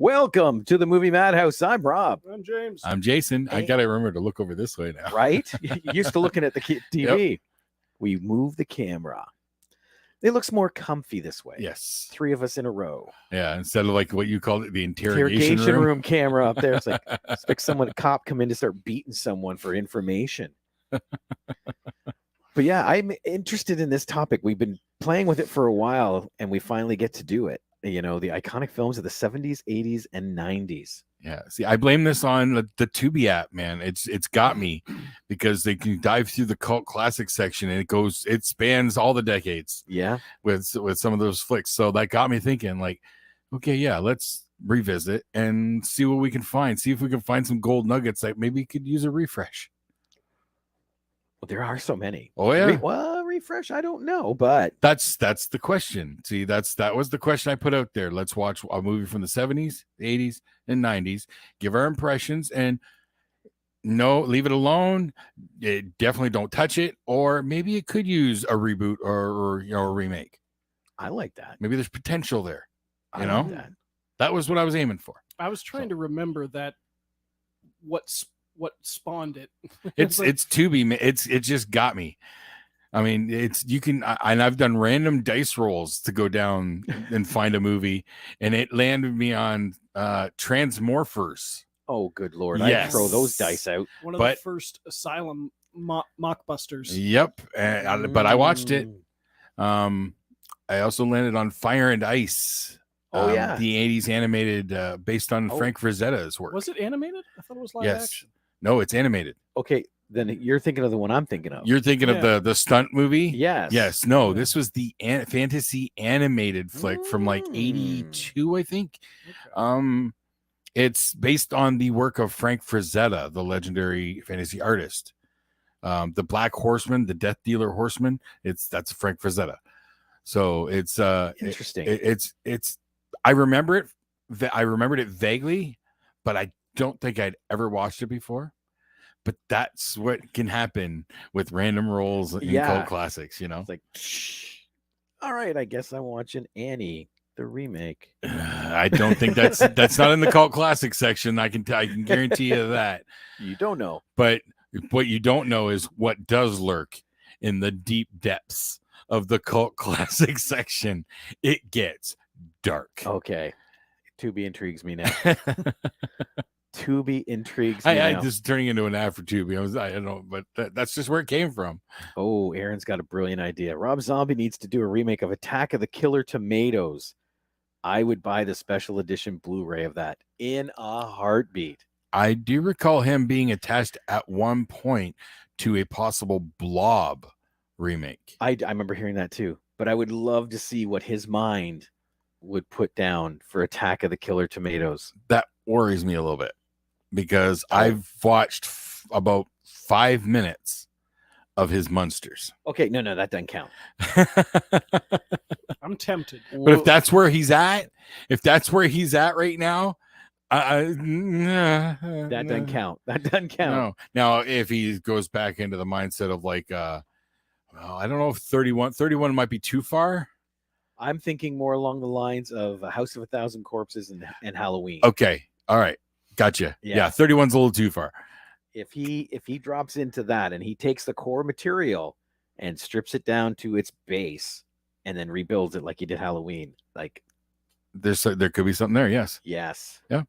Welcome to the Movie Madhouse. I'm Rob. I'm James. I'm Jason. I gotta remember to look over this way now. Right? You're used to looking at the TV. Yep. We move the camera. It looks more comfy this way. Yes. 3 of us in a row. Yeah, instead of like what you call it, the interrogation room camera up there. It's like a cop come in to start beating someone for information. But yeah, I'm interested in this topic. We've been playing with it for a while, and we finally get to do it. You know, the iconic films of the 70s, 80s, and 90s. Yeah. See, I blame this on the Tubi app, man. It's got me because they can dive through the cult classic section and it spans all the decades. Yeah. With some of those flicks. So that got me thinking, like, okay, yeah, let's revisit and see what we can find. See if we can find some gold nuggets that maybe could use a refresh. Well, there are so many. Oh yeah. Refresh, I don't know, but that's the question. See, that was the question I put out there. Let's watch a movie from the 70s, 80s, and 90s, give our impressions, and leave it alone. Definitely don't touch it, or maybe it could use a reboot or a remake. I like that. Maybe there's potential there. I like that was what I was aiming for. I was trying to remember that what spawned it. It's Tubi. It just got me. I mean, and I've done random dice rolls to go down and find a movie, and it landed me on Transmorphers. Oh, good Lord. Yes. I throw those dice out. One of the first Asylum mockbusters. Yep. But I watched it. I also landed on Fire and Ice. Oh, yeah. The 80s animated based on Frank Frazetta's work. Was it animated? I thought it was live action. No, it's animated. Okay. Then you're thinking of the one I'm thinking of. You're thinking of the stunt movie? Yes. Yes. No, this was the fantasy animated flick from like 82, I think. Okay. It's based on the work of Frank Frazetta, the legendary fantasy artist. The Black Horseman, the Death Dealer Horseman, that's Frank Frazetta. So it's interesting. I remembered it vaguely, but I don't think I'd ever watched it before. But that's what can happen with random rolls in cult classics, you know. It's like, all right, I guess I'm watching Annie, the remake. I don't think that's not in the cult classic section. I can guarantee you that. You don't know. But what you don't know is what does lurk in the deep depths of the cult classic section. It gets dark. Okay. Tubi intrigues me now. Tubi intrigues me I now. just turning into an ad for Tubi. I don't know, but that's just where it came from. Oh, Aaron's got a brilliant idea. Rob Zombie needs to do a remake of Attack of the Killer Tomatoes. I would buy the special edition Blu-ray of that in a heartbeat. I do recall him being attached at one point to a possible Blob remake. I remember hearing that too, but I would love to see what his mind would put down for Attack of the Killer Tomatoes. That worries me a little bit because I've watched about 5 minutes of his monsters. Okay, no, that doesn't count. I'm tempted. But if that's where he's at right now, that doesn't count. That doesn't count. No. Now, if he goes back into the mindset of like, I don't know if 31 might be too far. I'm thinking more along the lines of House of 1,000 Corpses and Halloween. Okay. All right. Gotcha. Yeah. 31's a little too far. If he drops into that and he takes the core material and strips it down to its base and then rebuilds it like he did Halloween, like there could be something there. Yes. Yeah.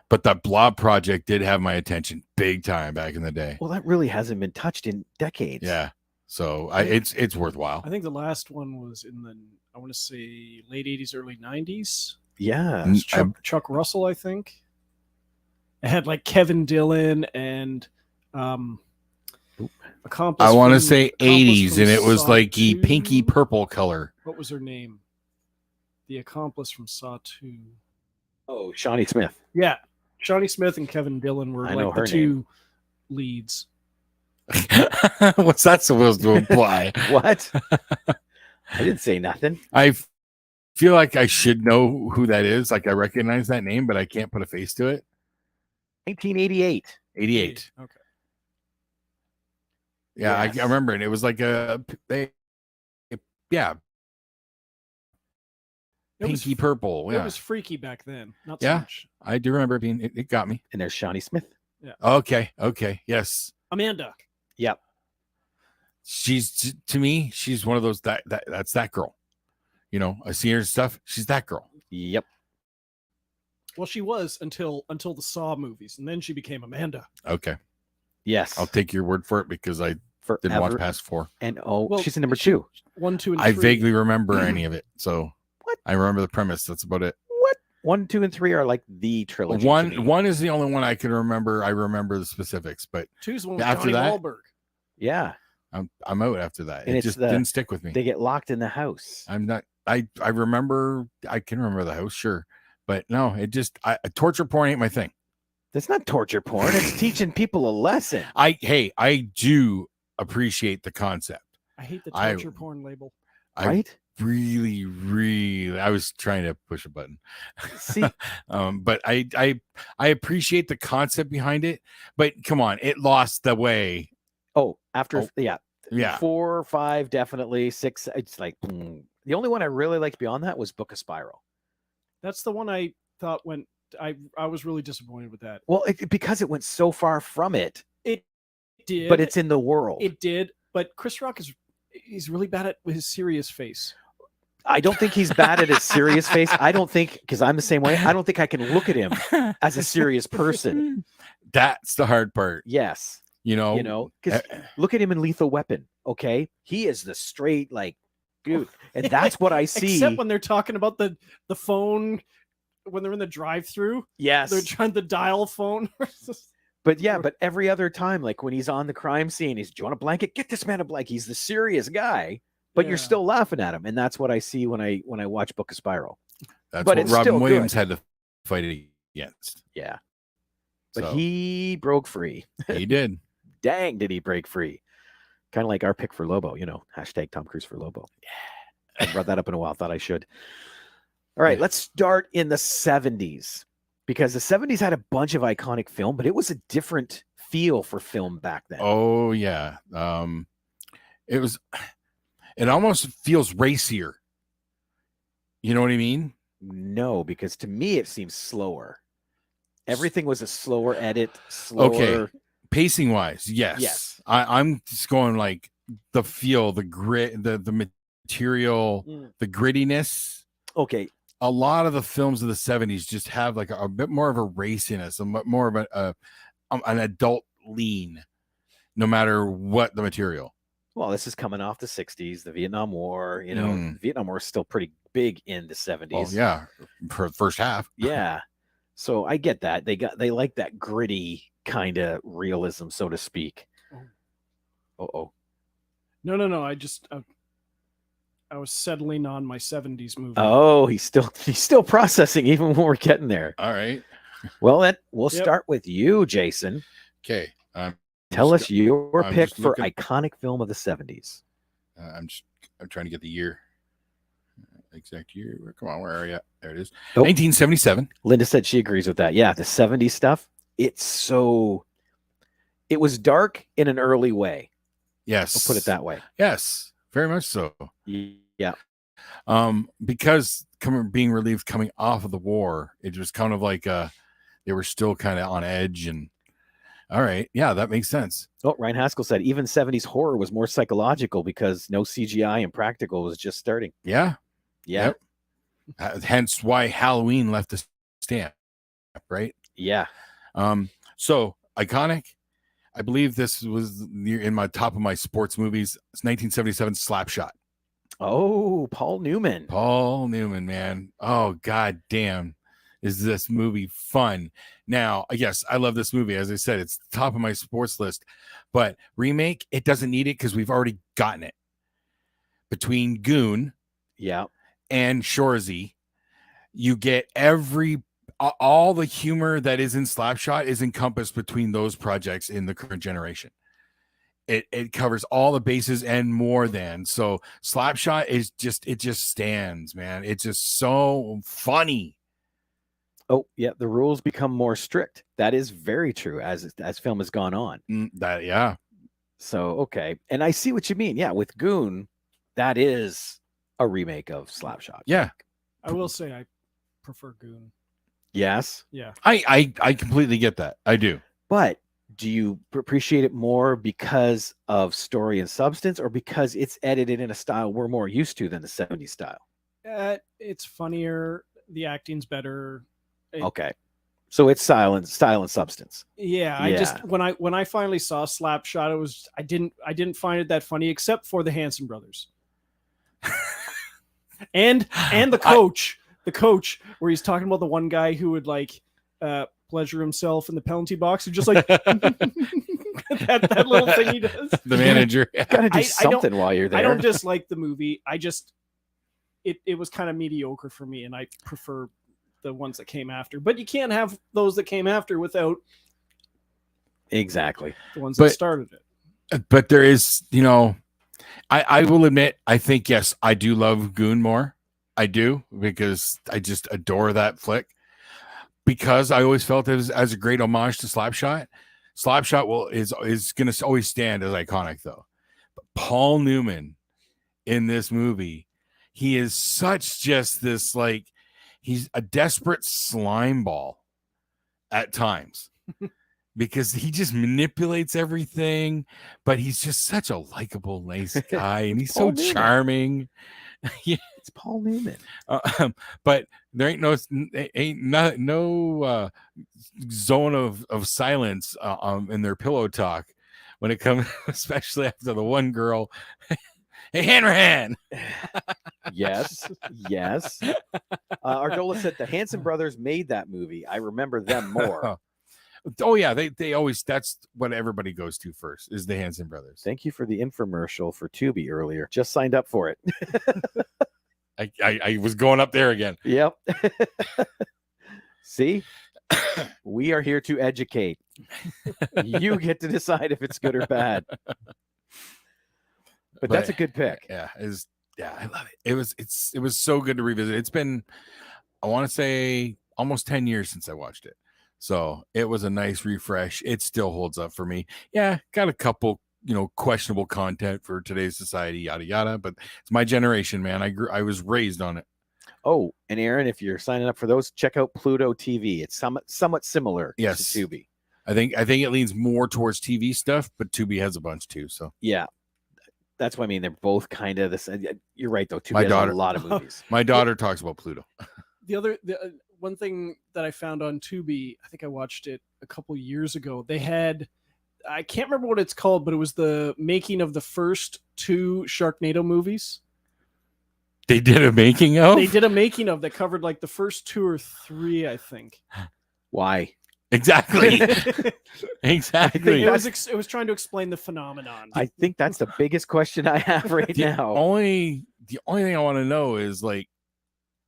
But that Blob project did have my attention big time back in the day. Well, that really hasn't been touched in decades. Yeah. So it's worthwhile. I think the last one was in I want to say late 80s, early 90s. Yeah. Chuck Russell, I think. It had like Kevin Dillon and accomplice. I want to say 80s, and it was like the pinky purple color. What was her name? The accomplice from Saw 2. Oh, Shawnee Smith. Yeah, Shawnee Smith and Kevin Dillon were I know like the her two leads. What's that supposed to imply? What? I didn't say nothing. I feel like I should know who that is. Like I recognize that name, but I can't put a face to it. 1988. 88. Okay. Yeah, Yes. I remember it. It was like yeah, It was, pinky purple. Yeah, it was freaky back then. Not Yeah. so much. I do remember it being. It got me. And there's Shawnee Smith. Okay. Yes. Amanda. Yep. She's to me. She's one of those that's that girl. You know, I see her stuff. She's that girl. Yep. Well, she was until the Saw movies, and then she became Amanda. Okay, Yes. I'll take your word for it because I Forever. didn't watch past 4. And Well, she's in number 2. 1, 2, and 3. I vaguely remember any of it, so What? I remember the premise. That's about it. What? 1, 2, and 3 are like the trilogy. to me. One is the only one I can remember. I remember the specifics, but 2's the one with After Johnny that- Wahlberg. Yeah. I'm out after that. And It it's just the- didn't stick with me. They get locked in the house. I'm not. I remember. I can remember the house, sure, but no, it just torture porn ain't my thing. That's not torture porn. It's teaching people a lesson. I do appreciate the concept. I hate the I- torture porn label. I Right? really. I was trying to push a button. See, But I appreciate the concept behind it. But come on, it lost the way. after Oh. yeah, Yeah. 4, 5, definitely 6. It's like the only one I really liked beyond that was Book of Spiral. That's the one I thought went. I was really disappointed with that. Well, because it went so far from it, It did, but it's in the world. it did. But Chris Rock he's really bad at his serious face. I don't think he's bad at his serious face. I don't think, because I'm the same way. I don't think I can look at him as a serious person. That's the hard part. Yes, because look at him in Lethal Weapon. Okay, he is the straight like dude, and that's what I see. Except when they're talking about the phone when they're in the drive-through. Yes, They're trying to dial phone. but every other time, like when he's on the crime scene, he's, do you want a blanket? Get this man a blanket. He's the serious guy, but you're Yeah. still laughing at him, and that's what I see when I watch Book of Spiral. That's but what it's still Robin good. Williams had to fight against. Yeah, but So, he broke free. he did. Dang, did he break free? Kind of like our pick for Lobo, hashtag Tom Cruise for Lobo. I brought that up in a while. Thought I should. All right, Yeah. let's start in the 70s because the 70s had a bunch of iconic film, but it was a different feel for film back then. Oh yeah. It almost feels racier. You know what I mean? No, because to me it seems slower. Everything was a slower edit, slower. Okay. Pacing wise, yes. Yes. I'm just going like the feel, the grit, the material, the grittiness. Okay. A lot of the films of the 70s just have like a bit more of a raciness, a bit more of an adult lean, no matter what the material. Well, this is coming off the 60s, the Vietnam War. Mm. The Vietnam War is still pretty big in the 70s. Oh yeah, for the first half. Yeah. So I get that. They like that gritty kind of realism, so to speak. Oh. No. I was settling on my 70s movie. Oh, he's still processing even when we're getting there. All right. Well, then we'll Yep. start with you, Jason. Okay. Tell us your I'm pick just for looking- iconic film of the 70s. I'm trying to get the year. Exact year. Come on, where are you? There it is. Oh. 1977. Linda said she agrees with that. Yeah, the 70s stuff. It was dark in an early way. Yes. I'll put it that way. Yes, very much so. Yeah. Because being relieved coming off of the war, it was kind of like they were still kind of on edge. And all right, yeah, that makes sense. Oh, Ryan Haskell said even 70s horror was more psychological because no CGI and practical was just starting. Yeah. Yeah. Yep. Hence why Halloween left a stamp, right? Yeah. So iconic. I believe this was in my top of my sports movies. It's 1977 Slapshot. Oh, Paul Newman. Paul Newman, man. Oh, god damn. Is this movie fun? Now, yes, I love this movie. As I said, it's top of my sports list. But remake, it doesn't need it because we've already gotten it. Between Goon Yeah. and Shorzy, you get every all the humor that is in Slapshot is encompassed between those projects in the current generation. It covers all the bases and more than. So Slapshot is it just stands, man. It's just so funny. Oh, yeah, the rules become more strict. That is very true as film has gone on. Yeah. So, okay. And I see what you mean. Yeah, with Goon, that is a remake of Slapshot. Yeah. I will say I prefer Goon. Yes. Yeah. I completely get that. I do. But do you appreciate it more because of story and substance, or because it's edited in a style we're more used to than the 70s style? It's funnier. The acting's better. Okay. So it's style and substance. Yeah, I just when I finally saw Slapshot, it was I didn't find it that funny, except for the Hanson brothers. and the coach, where he's talking about the one guy who would like pleasure himself in the penalty box, and just like that little thing he does. The manager. Gotta do something while you're there. I don't dislike the movie. I just it was kind of mediocre for me, and I prefer the ones that came after. But you can't have those that came after without exactly the ones that started it. But there is, I will admit, I think, yes, I do love Goon more. I do, because I just adore that flick. Because I always felt it as a great homage to Slapshot. Slapshot is going to always stand as iconic, though. But Paul Newman in this movie, he is such just this, like, he's a desperate slime ball at times. Because he just manipulates everything, but he's just such a likable, nice guy, and he's so charming. Yeah, it's Paul Newman. But there ain't no zone of silence in their pillow talk when it comes, especially after the one girl. Hey, Hanrahan. Yes. Ardola said the Hanson brothers made that movie. I remember them more. Oh yeah, they always, that's what everybody goes to first, is the Hanson brothers. Thank you for the infomercial for Tubi earlier. Just signed up for it. I was going up there again. Yep. See, we are here to educate. You get to decide if it's good or bad. But that's a good pick. Yeah, I love it. It was so good to revisit. It's been, I want to say, almost 10 years since I watched it. So it was a nice refresh. It still holds up for me. Yeah, got a couple, questionable content for today's society, yada yada. But it's my generation, man. I was raised on it. Oh, and Aaron, if you're signing up for those, check out Pluto TV. It's somewhat similar to Tubi. I think it leans more towards TV stuff, but Tubi has a bunch too. So yeah, that's what I mean. They're both kind of the same. You're right though. Tubi has a lot of movies. My daughter talks about Pluto. The one thing that I found on Tubi, I think I watched it a couple years ago. They had, I can't remember what it's called, but it was the making of the first 2 Sharknado movies. They did a making of? They did a making of that covered like the first 2 or 3, I think. Why? Exactly. Exactly. It was trying to explain the phenomenon. I think that's the biggest question I have right now. The only thing I want to know is, like,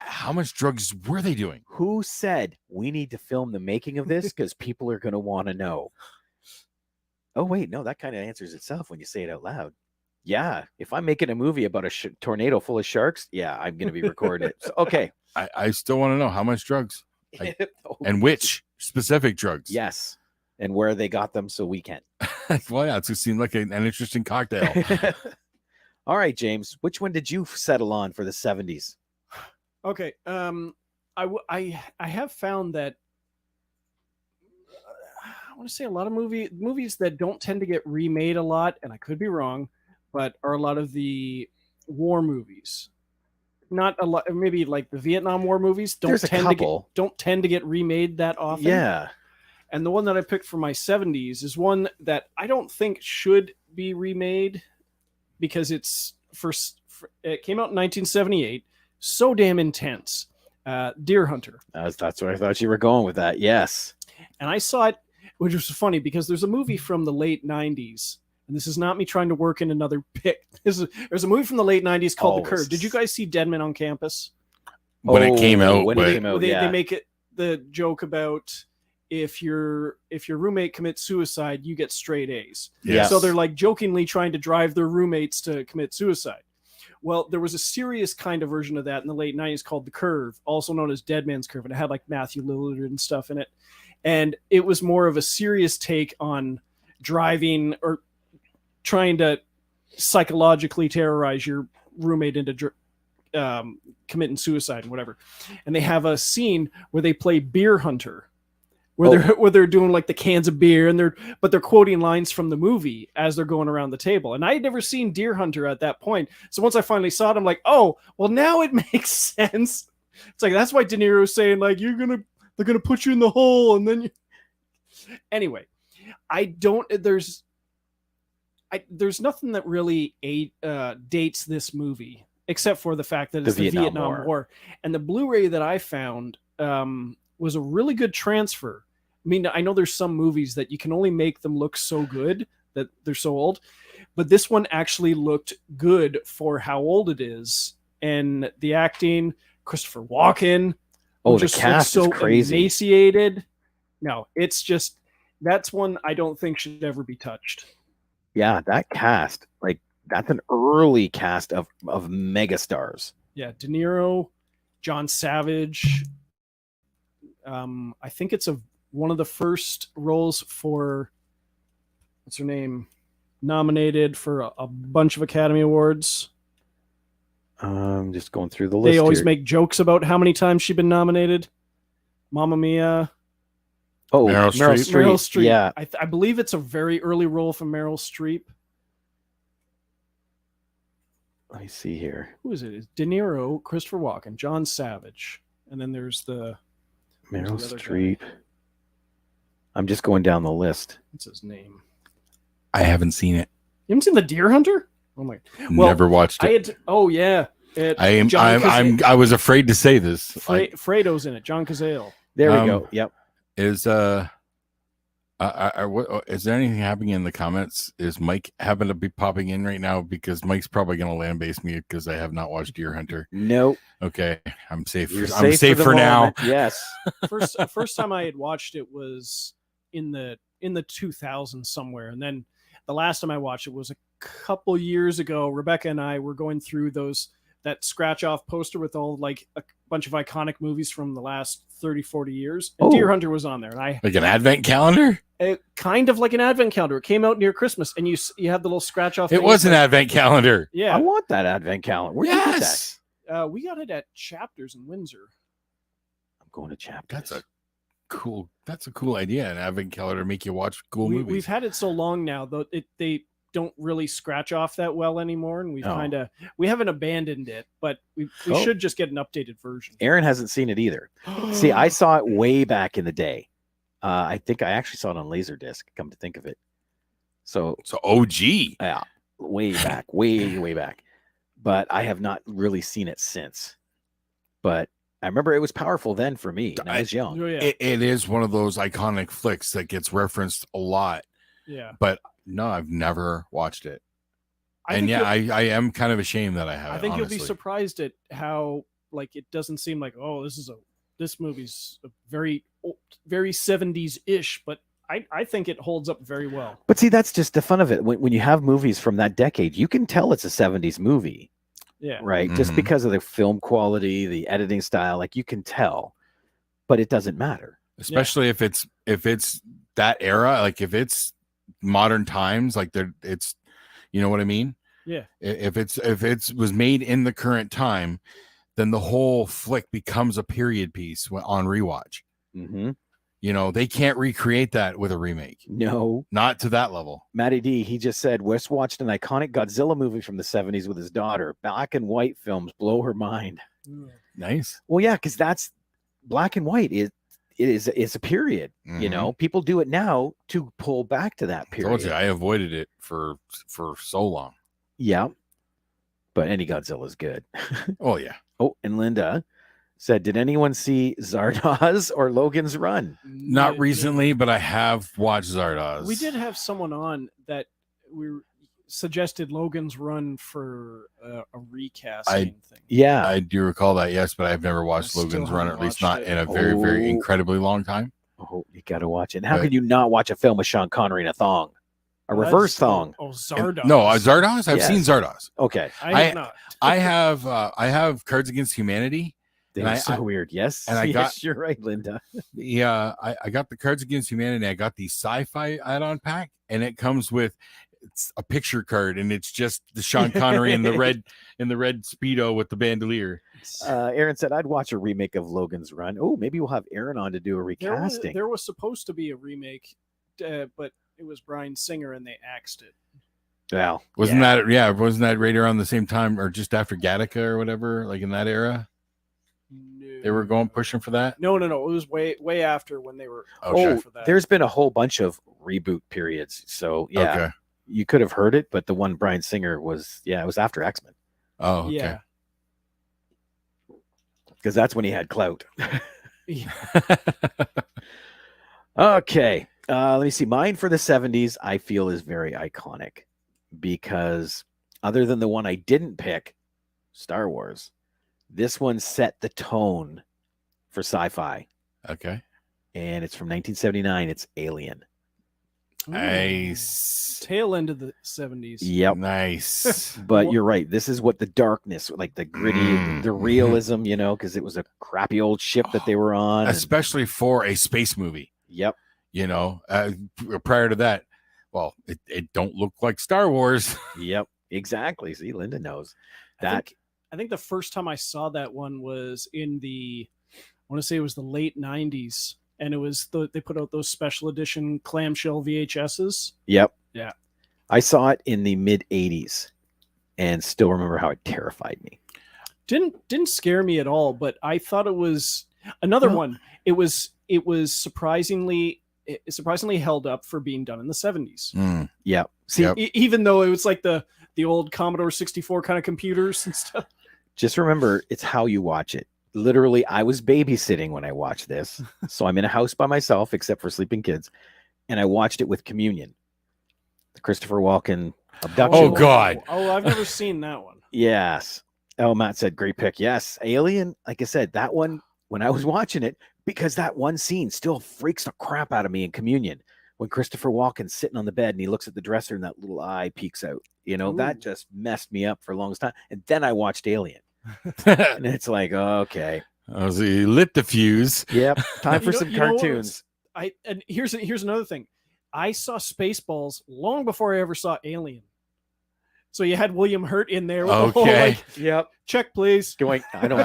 how much drugs were they doing? Who said we need to film the making of this because people are going to want to know? Oh, wait, no, that kind of answers itself when you say it out loud. Yeah, if I'm making a movie about a tornado full of sharks, yeah, I'm going to be recording it. So, okay. I still want to know how much drugs and which specific drugs. Yes, and where they got them so we can. Well, yeah, it seemed like an interesting cocktail. All right, James, which one did you settle on for the 70s? Okay, I have found that I want to say a lot of movies that don't tend to get remade a lot, and I could be wrong, but are a lot of the war movies. Not a lot, maybe like the Vietnam War movies don't tend to get remade that often. Yeah. And the one that I picked for my 70s is one that I don't think should be remade because it came out in 1978. So damn intense. Deer Hunter. That's where I thought you were going with that. Yes. And I saw it, which was funny because there's a movie from the late 90s. And this is not me trying to work in another pick. There's a movie from the late 90s called The Curve. Did you guys see Dead Men on Campus? When it came out. When it came out, they make it, the joke about if your roommate commits suicide, you get straight A's. Yes. So they're like jokingly trying to drive their roommates to commit suicide. Well, there was a serious kind of version of that in the late 90s called The Curve, also known as Dead Man's Curve, and it had like Matthew Lillard and stuff in it. And it was more of a serious take on driving or trying to psychologically terrorize your roommate into committing suicide and whatever. And they have a scene where they play Beer Hunter, where they're doing like the cans of beer and they're quoting lines from the movie as they're going around the table. And I had never seen Deer Hunter at that point. So once I finally saw it, I'm like, oh, well, now it makes sense. It's like, that's why De Niro's saying like, they're going to put you in the hole. And then anyway, there's nothing that really dates this movie except for the fact that it's the Vietnam War. And the Blu-ray that I found was a really good transfer. I mean, I know there's some movies that you can only make them look so good that they're so old, but this one actually looked good for how old it is. And the acting, Christopher Walken, the cast is crazy. Emaciated. No, it's just, that's one I don't think should ever be touched. Yeah, that cast, like, that's an early cast of megastars. Yeah, De Niro, John Savage. I think it's one of the first roles for, what's her name, nominated for a bunch of Academy Awards. Just going through the list. They always make jokes about how many times she's been nominated. Mamma Mia. Oh, Meryl Streep. Meryl Streep. Yeah, I believe it's a very early role from Meryl Streep. Let me see here. Who is it? It's De Niro, Christopher Walken, John Savage, and then there's the Meryl the other Streep. I'm just going down the list. What's his name? I haven't seen it. You haven't seen The Deer Hunter? Oh my! Never watched it. I was afraid to say this. Fredo's in it. John Cazale. There we go. Yep. Is is there anything happening in the comments? Is Mike happen to be popping in right now? Because Mike's probably going to land base me because I have not watched Deer Hunter. Nope. Okay, I'm safe. I'm safe for now. Yes. First time I had watched it was in the 2000s somewhere, and then the last time I watched it was a couple years ago. Rebecca and I were going through that scratch off poster with all like a bunch of iconic movies from the last 30-40 years. And Deer Hunter was on there, and like an advent calendar. Kind of like an advent calendar. It came out near Christmas, and you had the little scratch off. It was an advent calendar. Yeah, I want that advent calendar. Where'd you get that? We got it at Chapters in Windsor. I'm going to Chapters. That's a cool idea. An advent calendar to make you watch cool movies. We've had it so long now, though they don't really scratch off that well anymore, and we haven't abandoned it, but we should just get an updated version. Aaron hasn't seen it either. See, I saw it way back in the day. I think I actually saw it on Laserdisc, come to think of it. So OG. Yeah, way back, way back. But I have not really seen it since. But I remember it was powerful then for me. And I was young. Oh, yeah. It is one of those iconic flicks that gets referenced a lot. Yeah. But no, I've never watched it. I am kind of ashamed that I haven't. I think honestly. You'll be surprised at how like it doesn't seem like, oh, this movie's a very 70s-ish, but I think it holds up very well. But see, that's just the fun of it. When you have movies from that decade, you can tell it's a 70s movie. Yeah. Right. Mm-hmm. Just because of the film quality, the editing style, like you can tell, but it doesn't matter. Especially if it's that era, like if it's modern times, like it's, you know what I mean? Yeah. If it's was made in the current time, then the whole flick becomes a period piece on rewatch. Mm-hmm. You know, they can't recreate that with a remake. No, not to that level. Matty D, he just said Wes watched an iconic Godzilla movie from the 70s with his daughter. Black and white films blow her mind. Nice. Well, yeah, because that's black and white. It is a period. Mm-hmm. You know, people do it now to pull back to that period. I told you, I avoided it for so long. Yeah, but any Godzilla is good. Oh yeah. Oh, and Linda said, did anyone see Zardoz or Logan's Run? Not recently, but I have watched Zardoz. We did have someone on that suggested Logan's Run for a recasting thing. Yeah. I do recall that, yes, but I've never watched still Logan's Run, or haven't at least watched not it. in a very, very Oh. incredibly long time. Oh, you got to watch it. And how But- could you not watch a film with Sean Connery in a thong? A reverse thong. Oh, Zardoz. No, Zardoz? I've Yes. seen Zardoz. Okay. I have not. I have Cards Against Humanity. They And were I- so weird. Yes. and I yes, got- you're right, Linda. Yeah, I got the Cards Against Humanity. I got the sci-fi add-on pack, and it comes with it's a picture card, and it's just the Sean Connery in the red Speedo with the bandolier. Aaron said, I'd watch a remake of Logan's Run. Oh, maybe we'll have Aaron on to do a recasting. There was supposed to be a remake, but it was Bryan Singer and they axed it. Well, Wasn't that right around the same time or just after Gattaca or whatever, like in that era? No. They were going for that. No. It was way after when they were. Okay. for that. there's been a whole bunch of reboot periods. So, yeah, Okay. you could have heard it, but the one Bryan Singer was, it was after X-Men Oh, okay. Yeah. because that's when he had clout. Yeah. Okay. Let me see. Mine for the 70s, I feel is very iconic because other than the one I didn't pick, Star Wars, this one set the tone for sci-fi. Okay. And it's from 1979. It's Alien. Nice. Tail end of the 70s. Yep. Nice. But you're right. This is what the darkness, like the gritty, the Mm. realism, because it was a crappy old ship that they were on. and- Especially for a space movie. Yep. Prior to that, well, it don't look like Star Wars. Yep. Exactly. See, Linda knows I that. think the first time I saw that one was in I want to say it was the late 90s. And it was they put out those special edition clamshell VHSs. Yep. Yeah. I saw it in the mid 80s and still remember how it terrified me. Didn't scare me at all, but I thought it was another Well- one. It was surprisingly held up for being done in the 70s. Mm. Yeah. See, Yep. Even though it was like the old Commodore 64 kind of computers and stuff. just remember it's how you watch it. Literally, I was babysitting when I watched this. So I'm in a house by myself, except for sleeping kids. And I watched it with Communion. The Christopher Walken abduction. Oh, one. God. Oh, I've never seen that one. Yes. Oh, Matt said, great pick. Yes. Alien, like I said, that one, when I was watching it, because that one scene still freaks the crap out of me in Communion. When Christopher Walken's sitting on the bed and he looks at the dresser and that little eye peeks out. That Ooh. just messed me up for the longest time. And then I watched Alien. And it's like, okay. So you lit the fuse. Yep. Time for You know- some you know what was- cartoons. And here's another thing. I saw Spaceballs long before I ever saw Alien. So you had William Hurt in there. With the whole, Okay. like, Yep. check, please. Going, I don't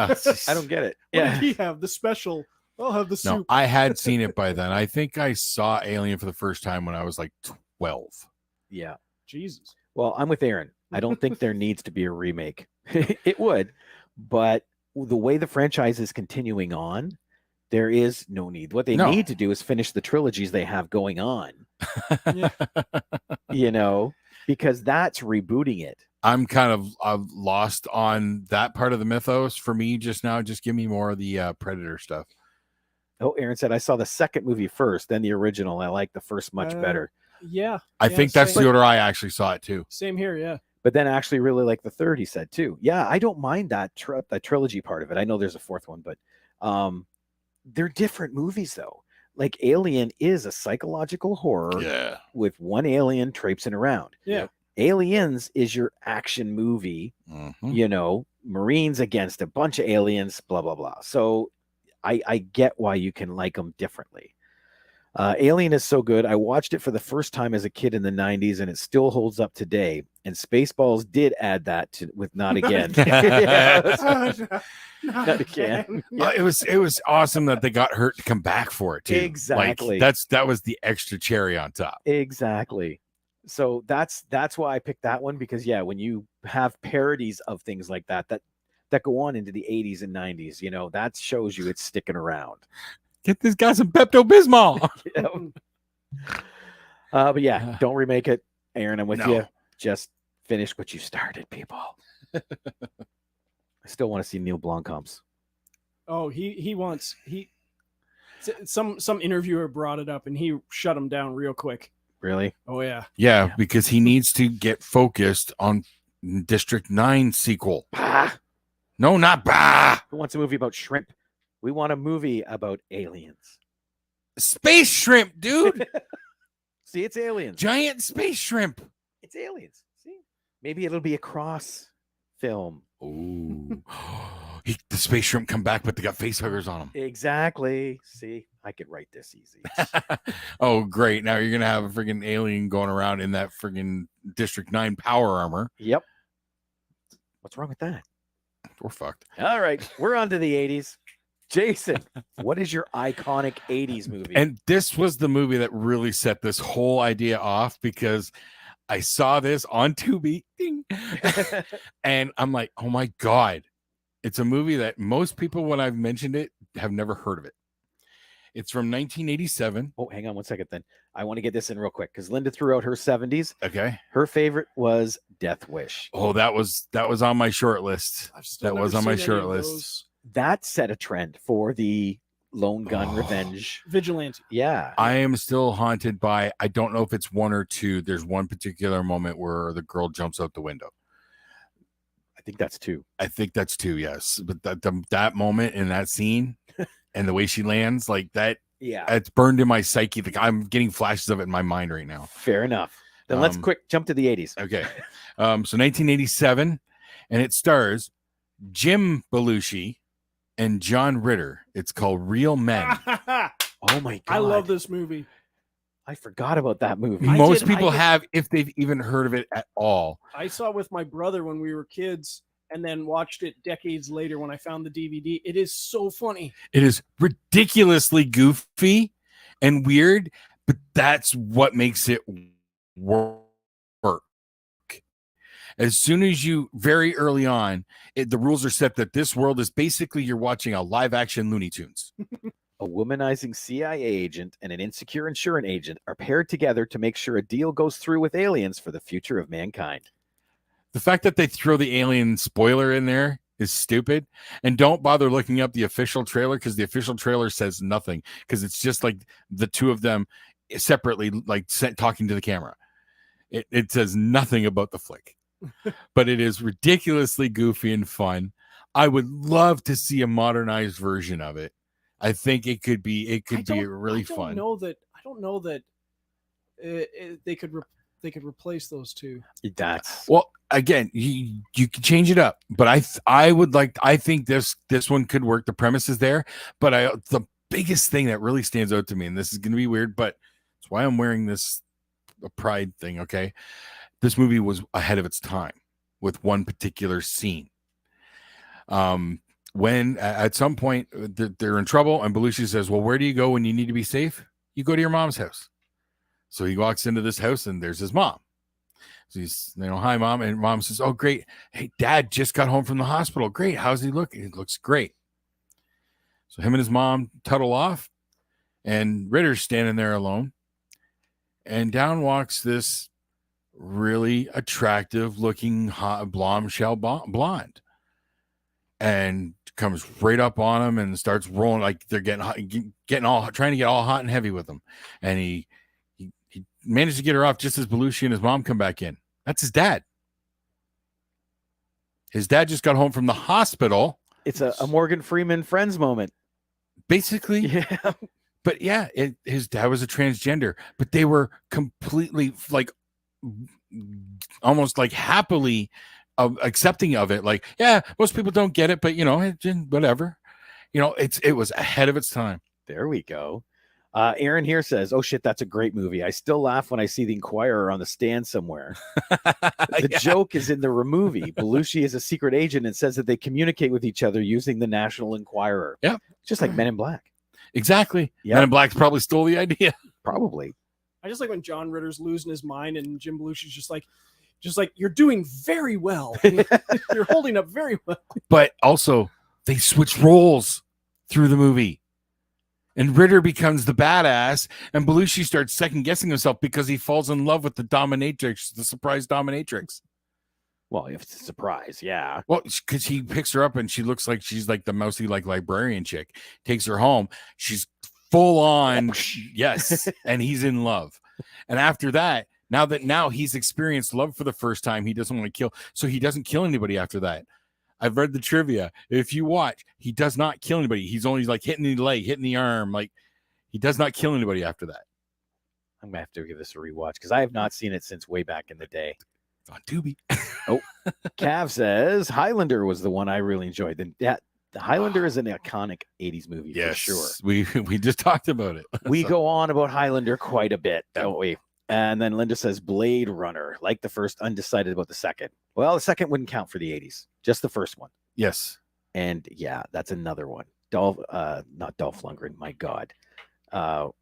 get it. What Yeah. did he have? The special. I'll have the No, soup. I had seen it by then. I think I saw Alien for the first time when I was like 12. Yeah. Jesus. Well, I'm with Aaron. I don't think there needs to be a remake. It would, but the way the franchise is continuing on, there is no need. What they No. need to do is finish the trilogies they have going on, Yeah. because that's rebooting it. I'm kind of lost on that part of the mythos for me just now. Just give me more of the Predator stuff. Oh, Aaron said, I saw the second movie first, then the original. I like the first much better. Yeah. I Yeah, think that's same. the order I actually saw it too. Same here. Yeah. But then actually really like the third, he said too. Yeah, I don't mind that that trilogy part of it. I know there's a fourth one, but they're different movies though. Like Alien is a psychological horror Yeah. with one alien traipsing around. Yeah. Aliens is your action movie, Mhm. Marines against a bunch of aliens, blah, blah, blah. So I get why you can like them differently. Alien is so good. I watched it for the first time as a kid in the 90s and it still holds up today. And Spaceballs did add that with Not Again. Yeah, Not Again. It was awesome that they got Hurt to come back for it too. Exactly. Like, that was the extra cherry on top. Exactly. So that's why I picked that one, because when you have parodies of things like that go on into the 80s and 90s, that shows you it's sticking around. Get this guy some Pepto-Bismol. But yeah, don't remake it, Aaron. I'm with No. you. Just finish what you started, people. I still want to see Neil Blomkamp's. Oh, some interviewer brought it up and he shut him down real quick. Really? Oh yeah. Yeah, Yeah. because he needs to get focused on District 9 sequel. Bah! No, not bah. Who wants a movie about shrimp? We want a movie about aliens. Space shrimp, dude. See, it's aliens. Giant space shrimp. It's aliens. See, maybe it'll be a cross film. Oh, the space shrimp come back, but they got face huggers on them. Exactly. See, I could write this easy. Oh, great. Now you're going to have a freaking alien going around in that freaking District 9 power armor. Yep. What's wrong with that? We're fucked. All right, we're on to the 80s. Jason, what is your iconic 80s movie? And this was the movie that really set this whole idea off, because I saw this on Tubi. Ding. And I'm like, oh my God. It's a movie that most people, when I've mentioned it, have never heard of it. It's from 1987. Oh, hang on one second then. I want to get this in real quick because Linda threw out her 70s. Okay. Her favorite was Death Wish. Oh, that was on my short list. That was on my short list. That set a trend for the lone gun revenge. Vigilante. Yeah. I am still haunted by, I don't know if it's one or two. There's one particular moment where the girl jumps out the window. I think that's two. I think that's two, yes. But that moment in that scene and the way she lands, like that, Yeah. it's burned in my psyche. Like I'm getting flashes of it in my mind right now. Fair enough. Then let's quick jump to the 80s. Okay. So 1987, and it stars Jim Belushi and John Ritter. It's called Real Men. Oh my God. I love this movie. I forgot about that movie. Most people have, if they've even heard of it at all. I saw it with my brother when we were kids, and then watched it decades later when I found the DVD. It is so funny. It is ridiculously goofy and weird, but that's what makes it work. As soon as you, very early on, the rules are set that this world is basically you're watching a live action Looney Tunes. A womanizing CIA agent and an insecure insurance agent are paired together to make sure a deal goes through with aliens for the future of mankind. The fact that they throw the alien spoiler in there is stupid. And don't bother looking up the official trailer, because the official trailer says nothing, because it's just like the two of them separately, like talking to the camera. It says nothing about the flick. But it is ridiculously goofy and fun. I would love to see a modernized version of it. I think it could be really fun. I don't know that they could replace those two. That's Well, again, you can change it up, but I think this one could work. The premise is there, but the biggest thing that really stands out to me, and this is going to be weird, but it's why I'm wearing this pride thing. Okay. This movie was ahead of its time with one particular scene. When at some point they're in trouble, and Belushi says, well, where do you go when you need to be safe? You go to your mom's house. So he walks into this house, and there's his mom. So he's, hi, Mom. And Mom says, oh, great. Hey, Dad just got home from the hospital. Great. How's he look? He looks great. So him and his mom tuddle off, and Ritter's standing there alone. And down walks this really attractive looking bombshell blonde, and comes right up on him and starts rolling like they're trying to get all hot and heavy with him. And he managed to get her off just as Belushi and his mom come back in. That's his dad. His dad just got home from the hospital. It's a Morgan Freeman Friends moment. Basically. Yeah. But yeah, his dad was a transgender, but they were completely like almost like happily accepting of it. Like, yeah, most people don't get it, but whatever. It was ahead of its time. There we go. Aaron here says, oh shit, that's a great movie. I still laugh when I see the Inquirer on the stand somewhere. The joke is in the movie. Belushi is a secret agent and says that they communicate with each other using the National Enquirer. Yeah. Just like Men in Black. Exactly. Yep. Men in Black probably stole the idea. Probably. I just like when John Ritter's losing his mind and Jim Belushi's just like, you're doing very well. You're holding up very well. But also, they switch roles through the movie. And Ritter becomes the badass, and Belushi starts second guessing himself because he falls in love with the dominatrix, the surprise dominatrix. Well, if it's a surprise, yeah. Well, because he picks her up and she looks like she's like the mousy, like librarian chick. Takes her home. She's full on, yes, and he's in love. And after that, now he's experienced love for the first time, he doesn't want to kill. So he doesn't kill anybody after that. I've read the trivia. If you watch, he does not kill anybody. He's only like hitting the leg, hitting the arm. Like he does not kill anybody after that. I'm going to have to give this a rewatch because I have not seen it since way back in the day. It's on Tubi. Oh, Cav says Highlander was the one I really enjoyed. The Highlander is an iconic 80s movie for sure. We just talked about it. We go on about Highlander quite a bit, don't we? And then Linda says Blade Runner, like the first, undecided about the second. Well, the second wouldn't count for the 80s, just the first one. Yes. And yeah, that's another one. Not Dolph Lundgren, my God. Rutger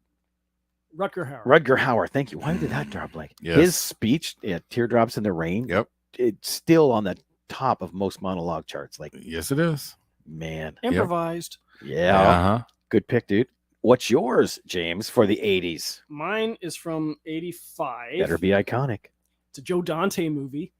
Hauer. Rutger Hauer, thank you. Why did that drop like Yes. his speech, Teardrops in the Rain? Yep. It's still on the top of most monologue charts. Like, Yes, it is. man. Improvised. Yeah. Uh-huh. Good pick, dude. What's yours, James, for the 80s? Mine is from 85. Better be iconic. It's a Joe Dante movie.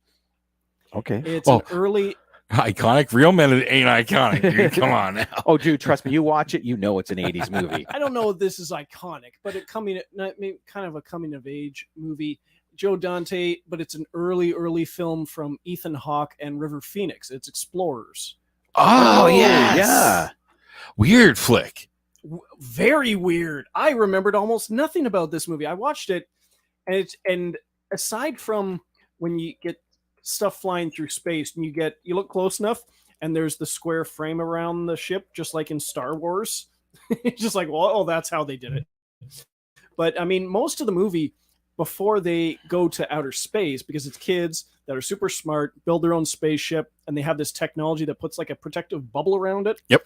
Okay. It's an early. Iconic. Real men ain't iconic, dude. Come on now. Oh, dude, trust me. You watch it, you know it's an 80s movie. I don't know if this is iconic, but kind of a coming of age movie. Joe Dante, but it's an early film from Ethan Hawke and River Phoenix. It's Explorers. Oh, yes. Yeah. Weird flick. Very weird. I remembered almost nothing about this movie. I watched it, and aside from when you get stuff flying through space and you look close enough and there's the square frame around the ship, just like in Star Wars. It's just like, well, that's how they did it. But I mean, most of the movie, before they go to outer space, because it's kids that are super smart, build their own spaceship, and they have this technology that puts like a protective bubble around it. Yep.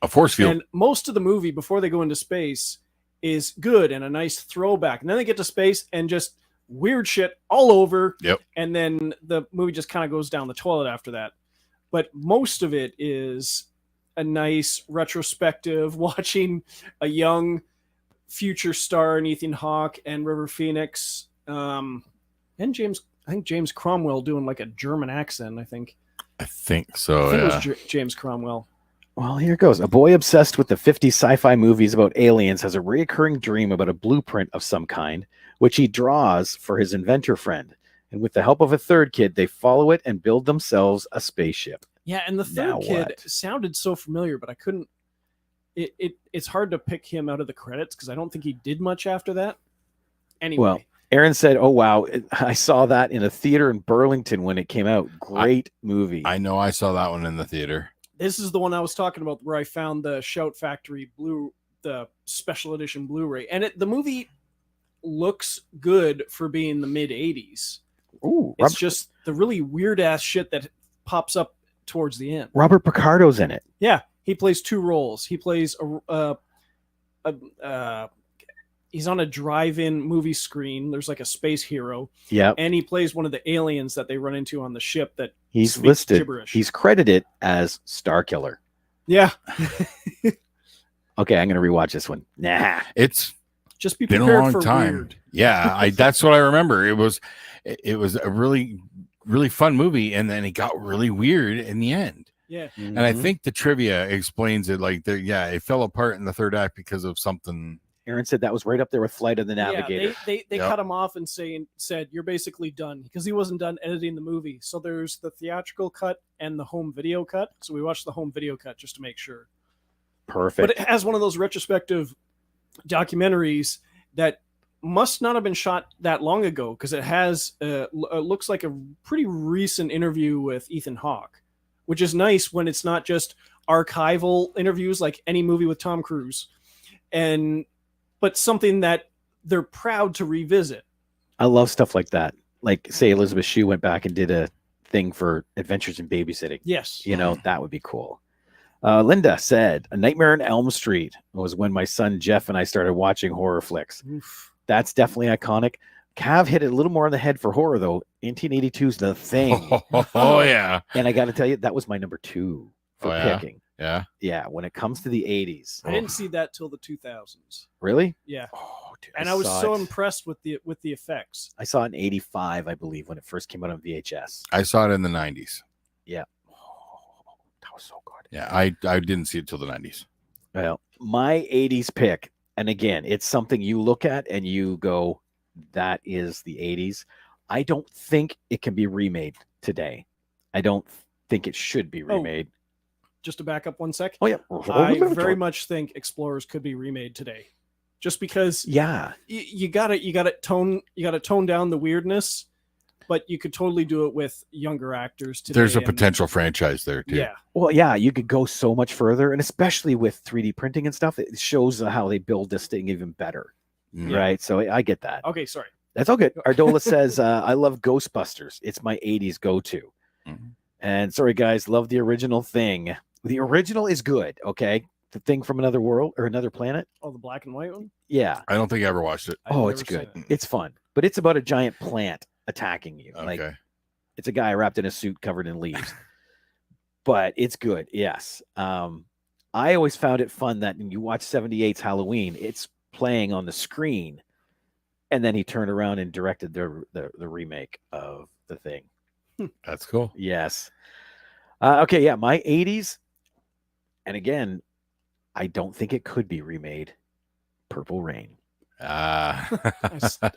A force field. And most of the movie before they go into space is good and a nice throwback. And then they get to space and just weird shit all over. Yep. And then the movie just kind of goes down the toilet after that. But most of it is a nice retrospective, watching a young future star in Ethan Hawke and River Phoenix. And James Cromwell doing like a German accent, I think. I think so. I think it was James Cromwell. Well, here it goes. A boy obsessed with the 50s sci-fi movies about aliens has a recurring dream about a blueprint of some kind, which he draws for his inventor friend. And with the help of a third kid, they follow it and build themselves a spaceship. Yeah, and the third kid sounded so familiar, but I couldn't. It's hard to pick him out of the credits because I don't think he did much after that. Anyway. Well, Aaron said, "Oh wow, I saw that in a theater in Burlington when it came out. Great movie." I know I saw that one in the theater. This is the one I was talking about where I found the Shout Factory the special edition Blu-ray. And the movie looks good for being the mid 80s. Ooh, it's just the really weird ass shit that pops up towards the end. Robert Picardo's in it. Yeah, he plays two roles. He plays he's on a drive-in movie screen. There's like a space hero. Yeah. And he plays one of the aliens that they run into on the ship that he's speaks listed. gibberish. He's credited as Star Killer. Yeah. Okay, I'm gonna rewatch this one. Nah. It's just be been prepared a long for time. Weird. Yeah, that's what I remember. It was a really, really fun movie, and then it got really weird in the end. Yeah. Mm-hmm. And I think the trivia explains it like it fell apart in the third act because of something. Aaron said that was right up there with Flight of the Navigator. Yeah, they cut him off and said you're basically done because he wasn't done editing the movie. So there's the theatrical cut and the home video cut. So we watched the home video cut just to make sure. Perfect. But it has one of those retrospective documentaries that must not have been shot that long ago because it has looks like a pretty recent interview with Ethan Hawke, which is nice when it's not just archival interviews like any movie with Tom Cruise, but something that they're proud to revisit. I love stuff like that. Like, say, Elizabeth Shue went back and did a thing for Adventures in Babysitting. Yes. That would be cool. Linda said, A Nightmare on Elm Street was when my son Jeff and I started watching horror flicks. Oof. That's definitely iconic. Cav hit it a little more on the head for horror, though. 1982's The Thing. Oh, yeah. And I got to tell you, that was my number 2 for picking. Yeah. Yeah, when it comes to the 80s. I didn't see that till the 2000s. Really? Yeah. Oh, dude, and I was so impressed with the effects. I saw it in 85, I believe, when it first came out on VHS. I saw it in the 90s. Yeah. Oh, that was so good. Yeah, I didn't see it till the 90s. Well, my 80s pick, and again, it's something you look at and you go, that is the 80s. I don't think it can be remade today. I don't think it should be remade. Just to back up one sec. Oh yeah. I very much think Explorers could be remade today. Just because Yeah. you gotta tone down the weirdness, but you could totally do it with younger actors today. There's a potential franchise there too. Yeah. Well, yeah, you could go so much further, and especially with 3D printing and stuff, it shows how they build this thing even better. Mm. Right. So I get that. Okay, sorry. That's all good. Ardola says, I love Ghostbusters. It's my 80s go-to. Mhm. And sorry, guys, love the original Thing. The original is good, okay? The Thing from Another World or Another Planet. Oh, the black and white one? Yeah. I don't think I ever watched it. I've Oh, never it's good. seen it. It's fun. But it's about a giant plant attacking you. Like, Okay. it's a guy wrapped in a suit covered in leaves. But it's good, yes. I always found it fun that when you watch 78's Halloween, it's playing on the screen. And then he turned around and directed the remake of The Thing. That's cool. Yes. Okay, yeah, my 80s. And again, I don't think it could be remade. Purple Rain. I'm still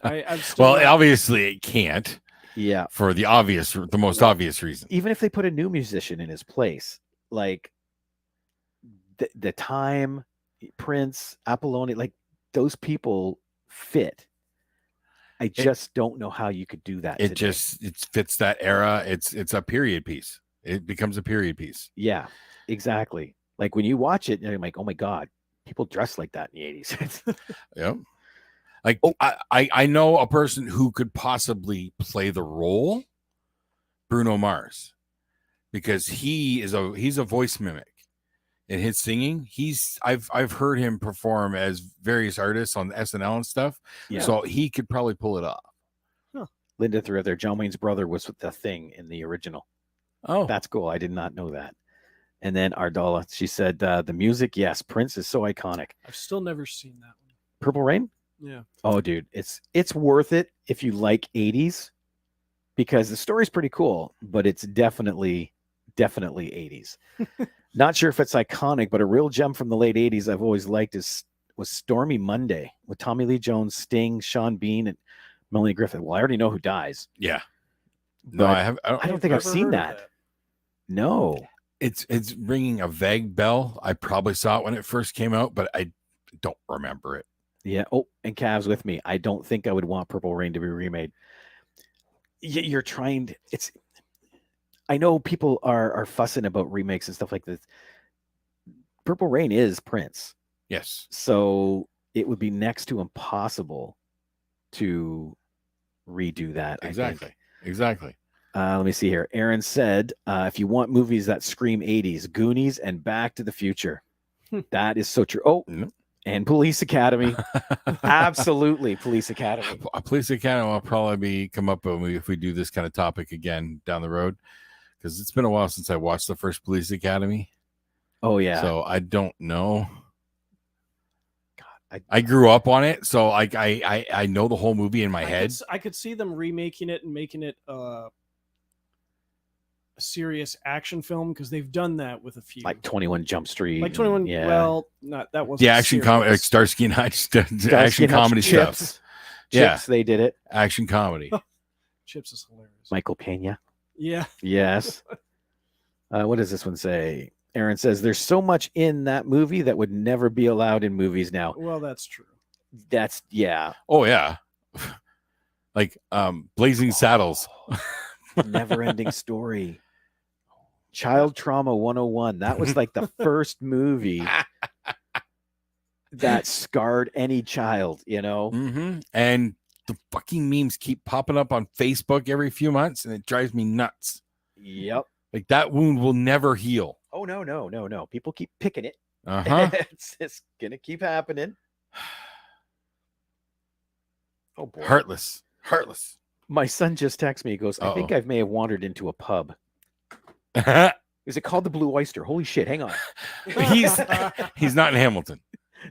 Well, not- obviously it can't Yeah. for the most obvious reason. Even if they put a new musician in his place, like the time, Prince, Apollonia, like those people fit. I just don't know how you could do that. It today. it fits that era. It's a period piece. It becomes a period piece. Yeah, exactly. Like when you watch it, you're like, oh my God, people dress like that in the 80s. Yep. Like Oh. I know a person who could possibly play the role, Bruno Mars, because he's a voice mimic. In his singing, I've heard him perform as various artists on SNL and stuff. Yeah. So he could probably pull it off. Linda threw out there, John Wayne's brother was with The Thing in the original. Oh, That's cool. I did not know that. And then Ardala, she said, the music, yes, Prince is so iconic. I've still never seen that one. Purple Rain? Yeah. Oh, dude, it's worth it if you like 80s because the story's pretty cool, but it's definitely 80s. Not sure if it's iconic, but a real gem from the late 80s I've always liked was Stormy Monday with Tommy Lee Jones, Sting, Sean Bean, and Melanie Griffith. Well, I already know who dies. yeah. No, but I don't think I've never seen heard of that. No. It's ringing a vague bell. I probably saw it when it first came out, but I don't remember it. Yeah. Oh, and Cav's with me. I don't think I would want Purple Rain to be remade. You're trying to, I know people are fussing about remakes and stuff like this. Purple Rain is Prince. Yes. So it would be next to impossible to redo that. Exactly. I think. Exactly. Let me see here. Aaron said, if you want movies that scream 80s, Goonies and Back to the Future. That is so true. Oh, Nope. and Police Academy. Absolutely. Police Academy. Police Academy will probably come up if we do this kind of topic again down the road, because it's been a while since I watched the first Police Academy. Oh, yeah. So I don't know. God, I grew up on it, so I know the whole movie in my head. I could see them remaking it and making it a serious action film because they've done that with a few. like 21 Jump Street. Like 21. Yeah. Well, not that was The action comedy, like Starsky and Hutch, Starsky action and Hutch, comedy Chips. stuff. Yeah. Chips, they did it. Action comedy. Chips is hilarious. Michael Pena. Yeah. Yes. What does this one say? Aaron says there's so much in that movie that would never be allowed in movies now. Well, that's true. That's yeah. Oh yeah, like Blazing Saddles. Never ending story. Child Trauma 101. That was like the first movie that scarred any child, you know? Mm-hmm. And the fucking memes keep popping up on Facebook every few months, and it drives me nuts. Yep. Like that wound will never heal. Oh, no. People keep picking it. Uh-huh. It's going to keep happening. Oh, boy. Heartless. My son just texted me. He goes, I think I may have wandered into a pub. Is it called the Blue Oyster? Holy shit. Hang on. He's not in Hamilton.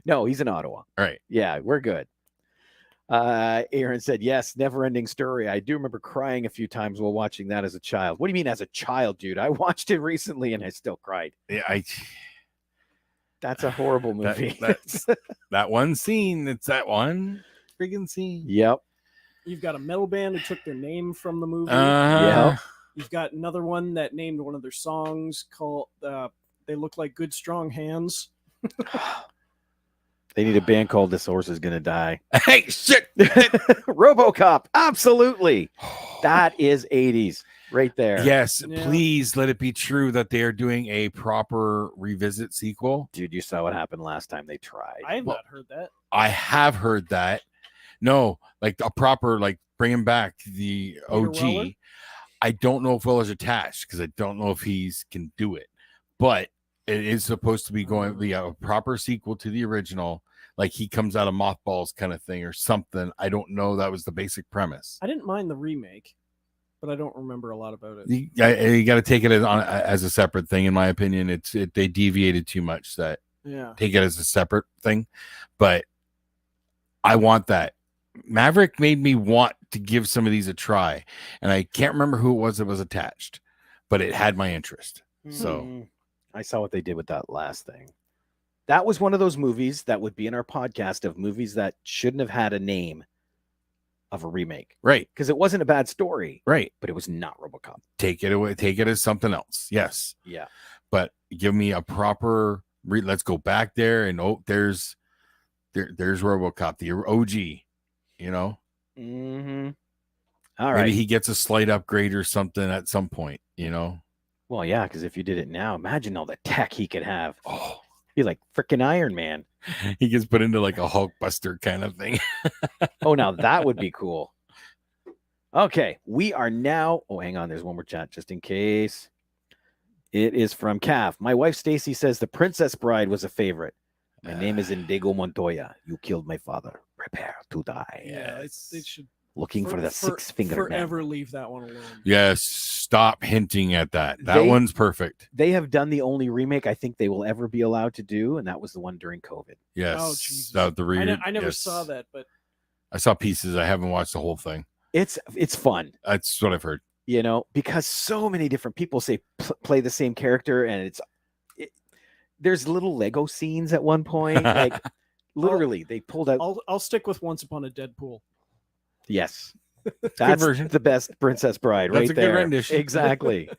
No, he's in Ottawa. All right. Yeah, we're good. Aaron said, yes, never ending story. I do remember crying a few times while watching that as a child. What do you mean as a child, dude? I watched it recently and I still cried. Yeah, That's a horrible movie. That one scene. It's that one friggin' scene. Yep. You've got a metal band who took their name from the movie. Yeah. You've got another one that named one of their songs called "They Look Like Good Strong Hands." They need a band called "This Horse Is Gonna Die." Hey, shit. RoboCop, absolutely. That is 80s right there. Yes, Yeah. please let it be true that they are doing a proper revisit sequel. Dude, you saw what happened last time they tried. I have not heard that. I have heard that. No, like a proper, like bringing back the OG. Weller? I don't know if Weller's attached because I don't know if he's can do it, but it is supposed to be going to be a proper sequel to the original. Like he comes out of mothballs kind of thing or something. I don't know. That was the basic premise. I didn't mind the remake, but I don't remember a lot about it. You got to take it as a separate thing. In my opinion, they deviated too much. That Yeah. take it as a separate thing, but I want that. Maverick made me want to give some of these a try, and I can't remember who it was that was attached, but it had my interest. So I saw what they did with that last thing. That was one of those movies that would be in our podcast of movies that shouldn't have had a name of a remake. Right. Because it wasn't a bad story. Right. But it was not RoboCop. Take it away. Take it as something else. Yes. Yeah. But give me a proper let's go back there and there's RoboCop, the OG, you know? Mm-hmm. All right. Maybe he gets a slight upgrade or something at some point, you know? Well, yeah, because if you did it now, imagine all the tech he could have. Oh, be like freaking Iron Man. He gets put into like a Hulkbuster kind of thing. Oh, now that would be cool. Okay, we are now. Oh, hang on. There's one more chat just in case. It is from Cav. My wife Stacy says The Princess Bride was a favorite. My name is Indigo Montoya. You killed my father. Prepare to die. Yeah, they should looking for the six-fingered man. forever leave that one alone. Yes, stop hinting at that. That one's perfect. They have done the only remake I think they will ever be allowed to do, and that was the one during COVID. Yes. Oh, Jesus. I never saw that, but I saw pieces. I haven't watched the whole thing. It's fun. That's what I've heard. You know, because so many different people say play the same character, and there's little Lego scenes at one point. Like literally, they pulled out. I'll stick with Once Upon a Deadpool. Yes, that's the best Princess Bride right that's a there. Good rendition. Exactly.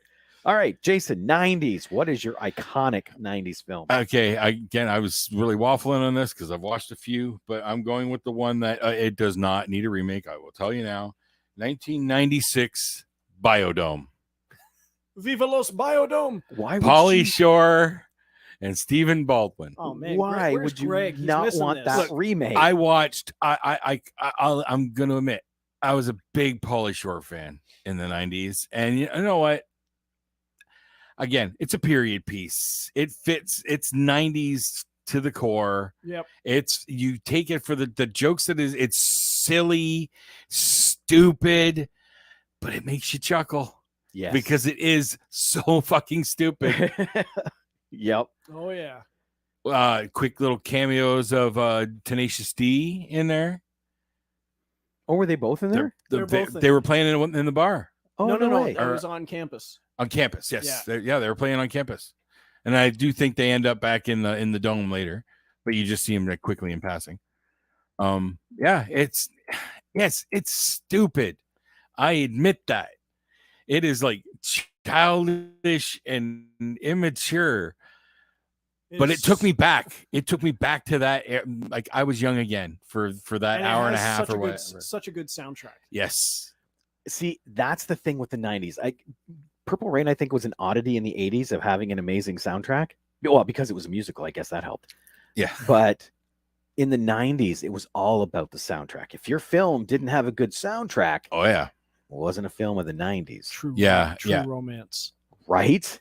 All right, Jason, 90s. What is your iconic 90s film? Okay, I was really waffling on this because I've watched a few, but I'm going with the one that it does not need a remake. I will tell you now. 1996 Biodome. Viva Los Biodome. Why would Pauly Shore and Stephen Baldwin. Oh man, why where's would you Greg? He's not missing want this. that remake? I watched. I'm going to admit, I was a big Pauly Shore fan in the 90s, and you know what? Again, it's a period piece. It fits. It's 90s to the core. Yep. It's you take it for the jokes that is. It's silly, stupid, but it makes you chuckle. Yes. Because it is so fucking stupid. Yep. Oh yeah. Quick little cameos of Tenacious D in there. Oh, were they both in there? They were playing in the bar. Oh, no. way. That was on campus. On campus, yes. Yeah. They were playing on campus. And I do think they end up back in the dome later, but you just see them quickly in passing. It's stupid. I admit that. It is like childish and immature. But it took me back. It took me back to that. Like I was young again for that hour and a half or whatever. Such a good soundtrack. Yes. See, that's the thing with the 90s. Purple Rain, I think, was an oddity in the 80s of having an amazing soundtrack. Well, because it was a musical, I guess that helped. Yeah. But in the 90s, it was all about the soundtrack. If your film didn't have a good soundtrack, oh yeah, it wasn't a film of the 90s. True romance. Right?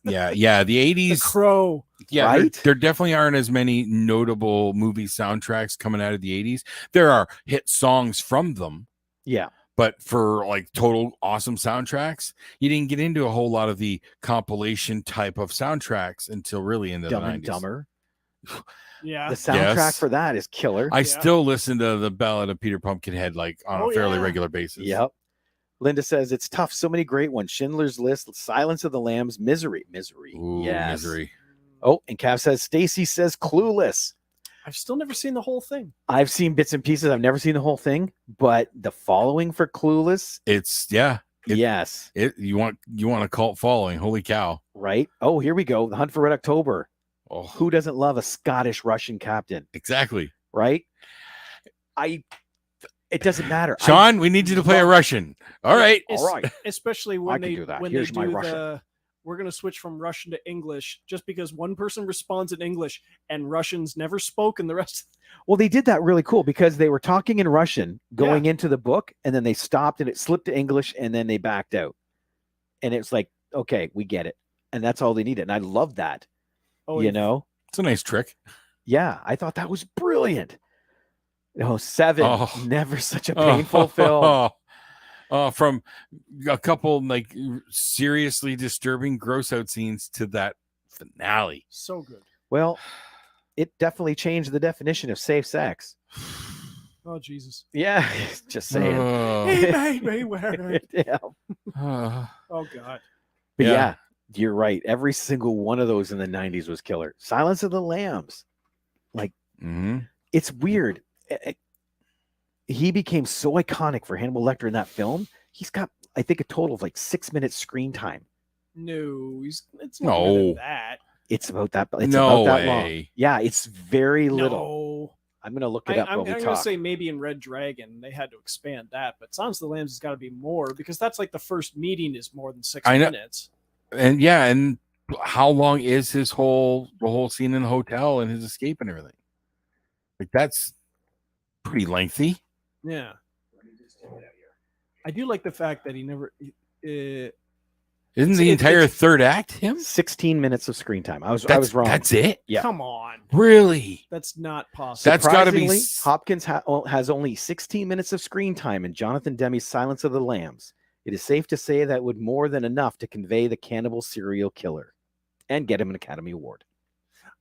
Yeah. The 80s. The Crow. Yeah, right? There definitely aren't as many notable movie soundtracks coming out of the 80s. There are hit songs from them. Yeah. But for like total awesome soundtracks, you didn't get into a whole lot of the compilation type of soundtracks until really in the Dumb 90s. and Dumber. Yeah. The soundtrack for that is killer. I still listen to the Ballad of Peter Pumpkinhead like on a fairly regular basis. Yep. Linda says it's tough. So many great ones. Schindler's List, Silence of the Lambs, Misery. Ooh, yes. Misery. Oh, and Cav says Stacy says Clueless. I've still never seen the whole thing. I've seen bits and pieces. I've never seen the whole thing, but the following for Clueless, It's yes, you want a cult following. Holy cow. right? Oh, here we go. The Hunt for Red October. Oh, Who doesn't love a Scottish Russian captain, exactly. right? It doesn't matter. Sean, we need you to play a Russian. All right. All right. Especially I when can they do that. when Here's they my do Russian. we're going to switch from Russian to English just because one person responds in English and Russians never spoke and the rest. Well, they did that really cool because they were talking in Russision going into the book, and then they stopped and it slipped to English, and then they backed out. And it's like, okay, we get it. And that's all they needed. And I love that. Oh, You know? It's a nice trick. Yeah, I thought that was brilliant. Oh, Seven. Oh. Never such a painful film. From a couple like seriously disturbing gross out scenes to that finale. So good. Well, it definitely changed the definition of safe sex. Oh, Jesus. Yeah, just saying. He made me wear it. Yeah. Oh, God. But yeah, you're right. Every single one of those in the 90s was killer. Silence of the Lambs. Like, it's weird. He became so iconic for Hannibal Lecter in that film. He's got, I think, a total of like 6 minutes screen time. No, it's longer than that. It's about that. It's No about that way. long. Yeah, it's very little. No. I'm gonna look it up. I'm while we going to talk. say maybe in Red Dragon they had to expand that, but Silence of the Lambs has got to be more because that's like the first meeting is more than 6 minutes. And how long is the whole scene in the hotel and his escape and everything? Like that's pretty lengthy. Yeah. I do like the fact that he never. Isn't the entire third act him? 16 minutes of screen time. I was wrong. That's it? Yeah. Come on. Really? That's not possible. That's got to be. Hopkins has only 16 minutes of screen time in Jonathan Demme's Silence of the Lambs. It is safe to say that would more than enough to convey the cannibal serial killer and get him an Academy Award.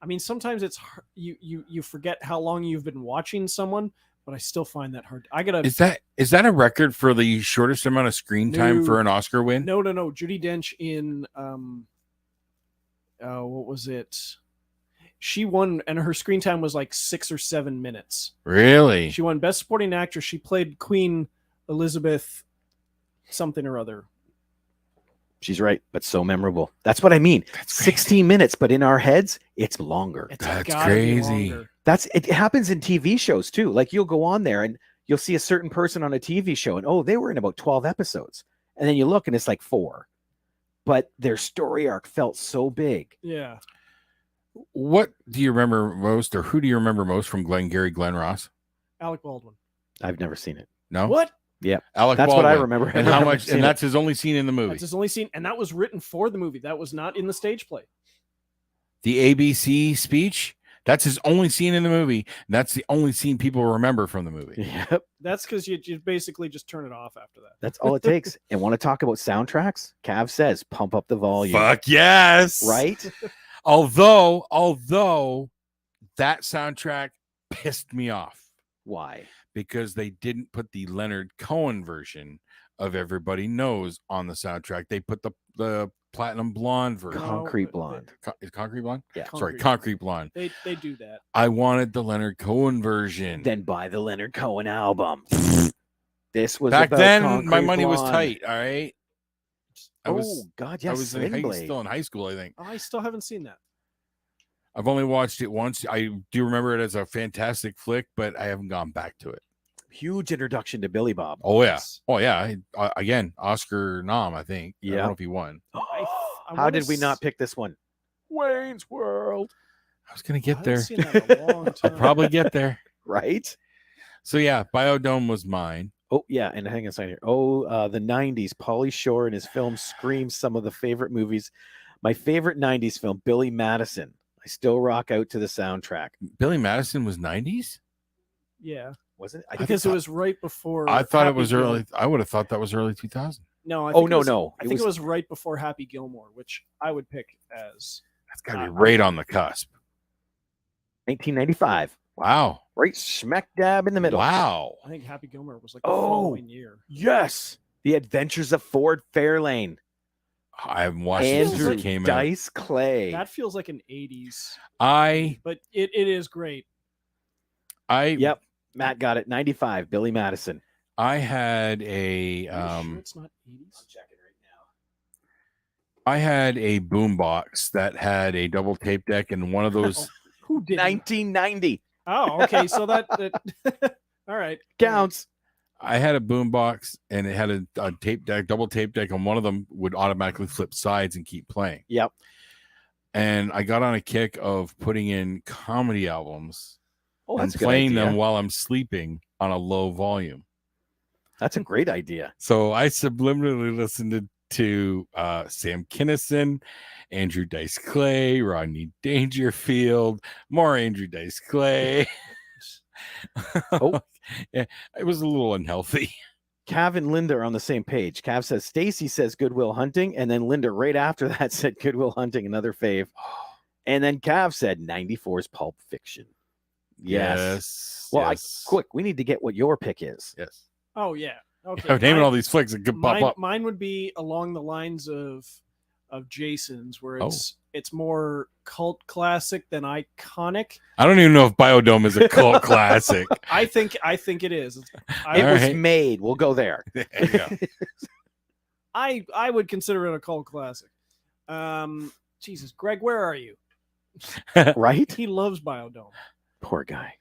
I mean, sometimes it's hard, you forget how long you've been watching someone, but I still find that hard. Is that a record for the shortest amount of screen time for an Oscar win? No. Judi Dench in what was it? She won, and her screen time was like 6 or 7 minutes. Really? She won Best Supporting Actress. She played Queen Elizabeth something or other. She's right, but so memorable. That's what I mean. 16 minutes, but in our heads, it's longer. That's crazy. It happens in TV shows too. Like you'll go on there and you'll see a certain person on a TV show and they were in about 12 episodes. And then you look and it's like 4. But their story arc felt so big. Yeah. What do you remember most, or who do you remember most from Glengarry Glen Ross? Alec Baldwin. I've never seen it. No? What? Yeah. Alec That's Baldwin. what I remember. And how much? And that's his only scene in the movie. That's his only scene, and that was written for the movie. That was not in the stage play. The ABC speech. That's his only scene in the movie. That's the only scene people remember from the movie. Yep. That's because you basically just turn it off after that. That's all it takes. And want to talk about soundtracks? Cav says, pump up the volume. Fuck yes. Right? Although that soundtrack pissed me off. Why? Because they didn't put the Leonard Cohen version of Everybody Knows on the soundtrack. They put the Platinum Blonde version. Concrete Blonde. Is Concrete Blonde? Yeah. Concrete Blonde. They do that. I wanted the Leonard Cohen version. Then buy the Leonard Cohen album. This was back about then. Concrete My money was Blonde. tight. All right. God, yes. I was still in high school, I think. Oh, I still haven't seen that. I've only watched it once. I do remember it as a fantastic flick, but I haven't gone back to it. Huge introduction to Billy Bob. Oh yeah. Oh yeah. Again, Oscar nom, I think. Yeah. I don't know if he won. How did we not pick this one? Wayne's World. I was gonna get there. Seen that in a long time. I'll probably get there. Right? So yeah, Biodome was mine. Oh, yeah, and hang on a second here. The 90s. Pauly Shore and his film screams some of the favorite movies. My favorite 90s film, Billy Madison. I still rock out to the soundtrack. Billy Madison was 90s? Yeah. Wasn't it? Because it was right before. I thought Happy it was Gilmore. early. I would have thought that was early 2000. No. I think it was right before Happy Gilmore, which I would pick as. That's got to be right on the cusp. 1995. Wow. Right smack dab in the middle. Wow. I think Happy Gilmore was like the following year. Yes. The Adventures of Ford Fairlane. I haven't watched it since it came out. Dice Clay. That feels like an 80s. But it is great. Yep. Matt got it. 95. Billy Madison. I had a Are you sure it's not 80s? Check it right now. I had a boombox that had a double tape deck, and one of those Who did? 1990 Oh, okay. So that all right. counts. I had a boombox, and it had a tape deck, double tape deck, and one of them would automatically flip sides and keep playing. Yep. And I got on a kick of putting in comedy albums Oh, and that's a good playing idea. them while I'm sleeping on a low volume. That's a great idea. So I subliminally listened to Sam Kinison, Andrew Dice Clay, Rodney Dangerfield, more Andrew Dice Clay. Oh. Yeah, it was a little unhealthy. Cav and Linda are on the same page. Cav says Stacy says Good Will Hunting, and then Linda right after that said Good Will Hunting, another fave. And then Cav said 94's Pulp Fiction. Yes. Well, yes. quick, we need to get what your pick is. Yes. Oh yeah. Okay. I'm naming all these flicks that could pop up. Mine would be along the lines of Jason's, where it's more cult classic than iconic. I don't even know if Biodome is a cult classic. I think it is. It was made. We'll go there. There you go. I would consider it a cult classic. Jesus, Greg, where are you? Right? He loves Biodome. Poor guy.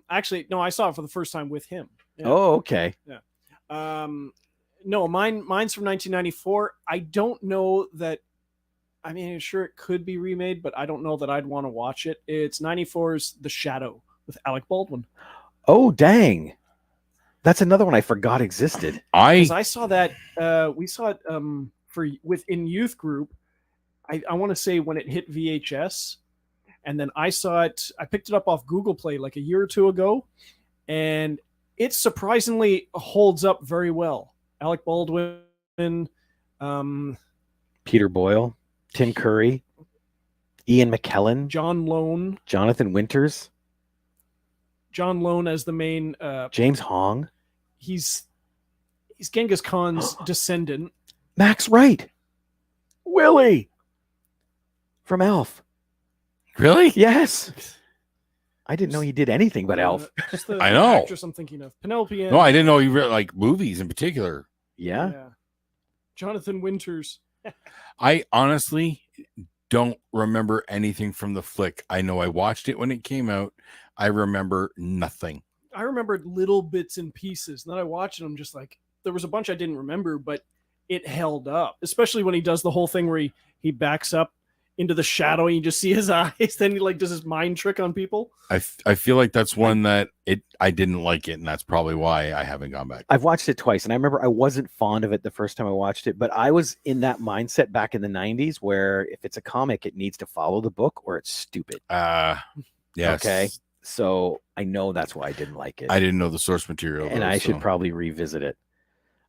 Actually, no, I saw it for the first time with him. Yeah. Oh, okay. Yeah. No, mine's from 1994. I don't know that. I mean, sure, it could be remade, but I don't know that I'd want to watch it. It's 94's The Shadow with Alec Baldwin. Oh, dang. That's another one I forgot existed. Because I saw that. We saw it within youth group. I want to say when it hit VHS, and then I saw it. I picked it up off Google Play like a year or two ago, and it surprisingly holds up very well. Alec Baldwin, Peter Boyle, Tim Curry, Ian McKellen, John Lone, Jonathan Winters, John Lone as the main. James Hong. He's Genghis Khan's descendant. Max Wright. Willie from Elf. Really? Yes. I didn't know he did anything but Elf. Just the I know. actress I'm thinking of. Penelope. No, I didn't know you really like movies in particular. Yeah. Jonathan Winters. I honestly don't remember anything from the flick. I know I watched it when it came out. I remember nothing. I remembered little bits and pieces. And then I watched it. I'm just like, there was a bunch I didn't remember, but it held up. Especially when he does the whole thing where he backs up into the shadow and you just see his eyes. Then he like does his mind trick on people. I feel like that's one that I didn't like it, and that's probably why I haven't gone back. I've watched it twice, and I remember I wasn't fond of it the first time I watched it, but I was in that mindset back in the 90s where if it's a comic, it needs to follow the book or it's stupid. Yes. Okay. So I know that's why I didn't like it. I didn't know the source material. And I should probably revisit it.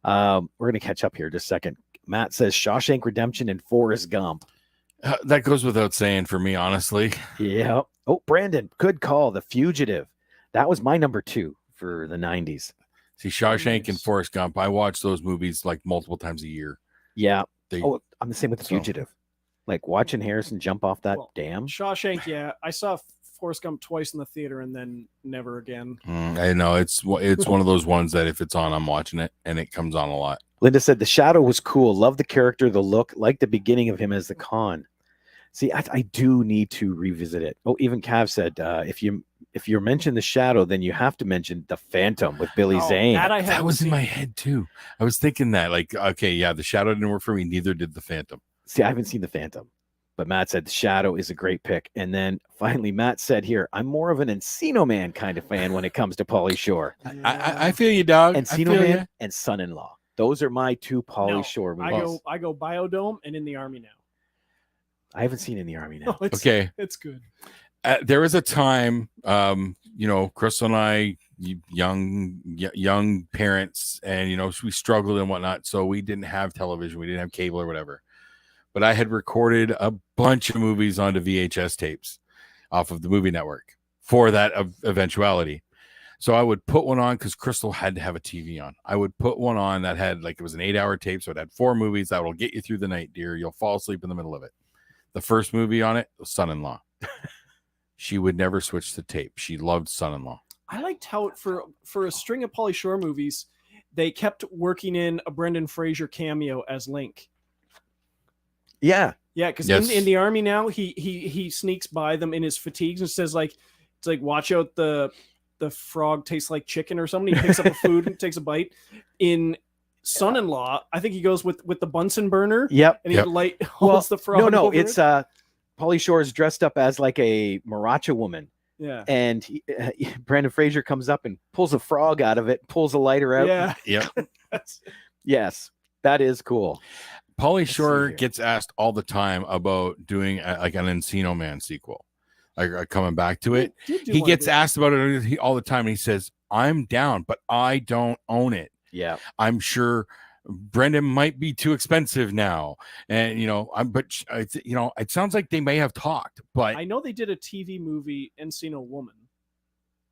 We're going to catch up here just a second. Matt says Shawshank Redemption and Forrest Gump. That goes without saying for me, honestly. Yeah. Oh, Brandon, good call. The Fugitive. That was my number 2 for the 90s. See, Shawshank and Forrest Gump, I watch those movies like multiple times a year. Yeah. I'm the same with The Fugitive. Like watching Harrison jump off that dam. Shawshank, yeah. I saw Forrest Gump twice in the theater and then never again. I know. It's one of those ones that if it's on, I'm watching it, and it comes on a lot. Linda said The Shadow was cool. Love the character, the look, like the beginning of him as the Khan. See, I do need to revisit it. Oh, even Cav said if you mention The Shadow, then you have to mention The Phantom with Billy Zane. That was in my head too. I was thinking that, like, okay, yeah, The Shadow didn't work for me. Neither did The Phantom. See, I haven't seen The Phantom, but Matt said The Shadow is a great pick. And then finally, Matt said here, I'm more of an Encino Man kind of fan when it comes to Pauly Shore. I feel you, dog. Encino Man and Son-in-Law. Those are my 2 Pauly Shore movies. I go Biodome and In the Army Now. I haven't seen In the Army Now. Okay. It's good. There was a time, Crystal and I, young parents, and, we struggled and whatnot. So we didn't have television. We didn't have cable or whatever. But I had recorded a bunch of movies onto VHS tapes off of the Movie Network for that eventuality. So I would put one on because Crystal had to have a TV on. I would put one on that had, like, it was an 8-hour tape. So it had 4 movies that will get you through the night, dear. You'll fall asleep in the middle of it. The first movie on it was Son-in-Law. she would never switch the tape. She loved Son-in-Law. I liked how for a string of Pauly Shore movies, they kept working in a Brendan Fraser cameo as Link. Yeah. Yeah, because Yes. in the army now, he sneaks by them in his fatigues and says like, it's like, watch out, the frog tastes like chicken or something. He picks up a food and takes a bite. In Son-in-Law, I think he goes with the Bunsen burner. Yep. And he Yep. holds the frog. No, over it's it. Pauly Shore is dressed up as like a Maracha woman. Yeah. And Brandon Fraser comes up and pulls a frog out of it, pulls a lighter out. Yeah. Yep. Yes, that is cool. Pauly see Shore here. gets asked all the time about doing like an Encino Man sequel, like coming back to it. He gets asked about it all the time, and he says, "I'm down, but I don't own it. Yeah. I'm sure Brendan might be too expensive now, and it sounds like they may have talked, but I know they did a TV movie, Encino Woman,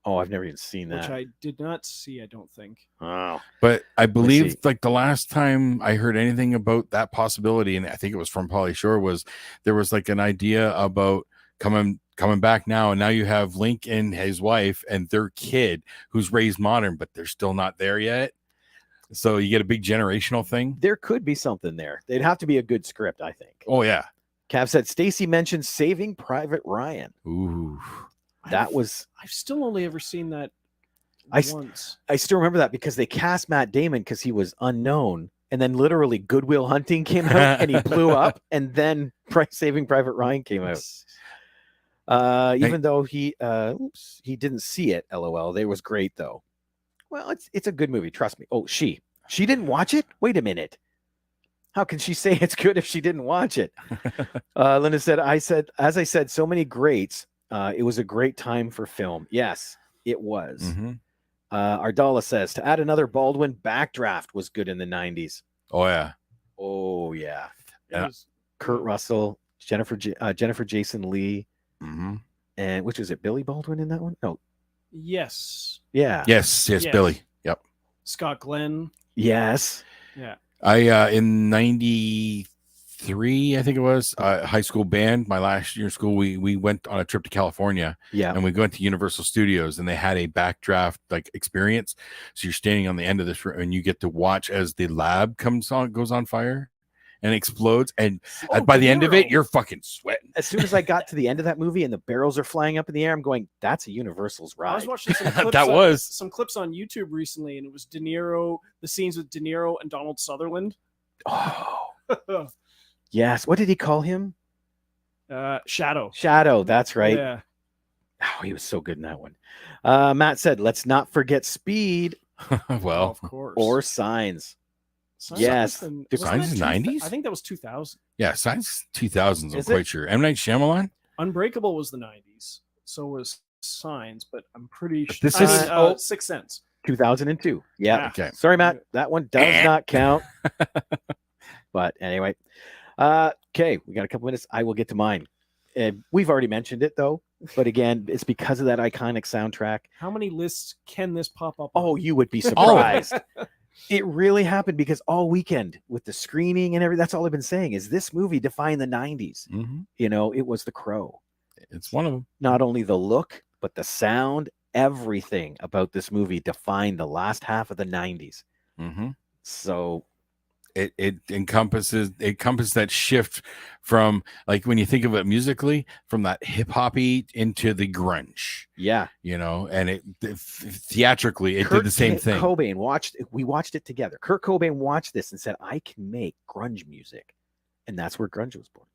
Oh, I've never even seen that. which I did not see. I don't think. Oh. But I see. believe like the last time I heard anything about that possibility, and I think it was from Pauly Shore, was there was like an idea about coming back now, and now you have Link and his wife and their kid who's raised modern, but they're still not there yet. So you get a big generational thing. There could be something there. They'd have to be a good script, I think. Oh yeah. Cav said Stacy mentioned Saving Private Ryan. Ooh. That was I've still only ever seen that I- once. I still remember that because they cast Matt Damon because he was unknown, and then literally Good Will Hunting came out and he blew up, and then Saving Private Ryan came out. Even though he didn't see it, LOL. They was great though. Well, it's a good movie, trust me. Oh, she didn't watch it? Wait a minute. How can she say it's good if she didn't watch it? Linda said, as I said, so many greats. It was a great time for film. Yes, it was. Mm-hmm. Ardala says, to add another Baldwin, Backdraft was good in the 90s. Oh yeah. Oh, yeah. It was- Kurt Russell, Jennifer Jason Leigh, Mm-hmm. and which was it? Billy Baldwin in that one? No. yes. Yeah. Yes, Yes. Billy. Yep. Scott Glenn. Yes. Yeah. I in 93, I think it was, high school band, my last year of school, we went on a trip to California, Yeah. and we went to Universal Studios, and they had a backdraft like experience. So you're standing on the end of this room and you get to watch as the lab goes on fire and explodes, and by the end of it, you're fucking sweating. As soon as I got to the end of that movie and the barrels are flying up in the air, I'm going, that's a Universal's I was ride. watching some clips That was some clips on YouTube recently, and it was De Niro, the scenes with De Niro and Donald Sutherland. Oh, yes. What did he call him? Shadow. Shadow. That's right. Yeah. Oh, he was so good in that one. Matt said, let's not forget Speed well, of course. or Signs. Signs yes. was in- Dude, wasn't Signs that is two- 90s? I think that was 2000. yeah, Science 2000s. I'm Is it? quite sure. M. Night Shyamalan. Unbreakable was the 90s. So was Signs, but I'm pretty sure. This is- Sixth Sense. 2002. Yeah. Yeah. Okay. Sorry, Matt. That one does not count. But anyway. Okay. We got a couple minutes. I will get to mine. We've already mentioned it, though. But again, it's because of that iconic soundtrack. How many lists can this pop up on? Oh, you would be All of surprised. It really happened because all weekend with the screening and everything, that's all I've been saying is this movie defined the 90s. Mm-hmm. You know, it was The Crow. It's one of them. Not only the look, but the sound, everything about this movie defined the last half of the 90s. Mm-hmm. So It encompasses that shift from, like, when you think of it musically, from that hip hoppy into the grunge, yeah, and theatrically it did the same thing. We watched it together. Kurt Cobain watched this and said, I can make grunge music. And that's where grunge was born.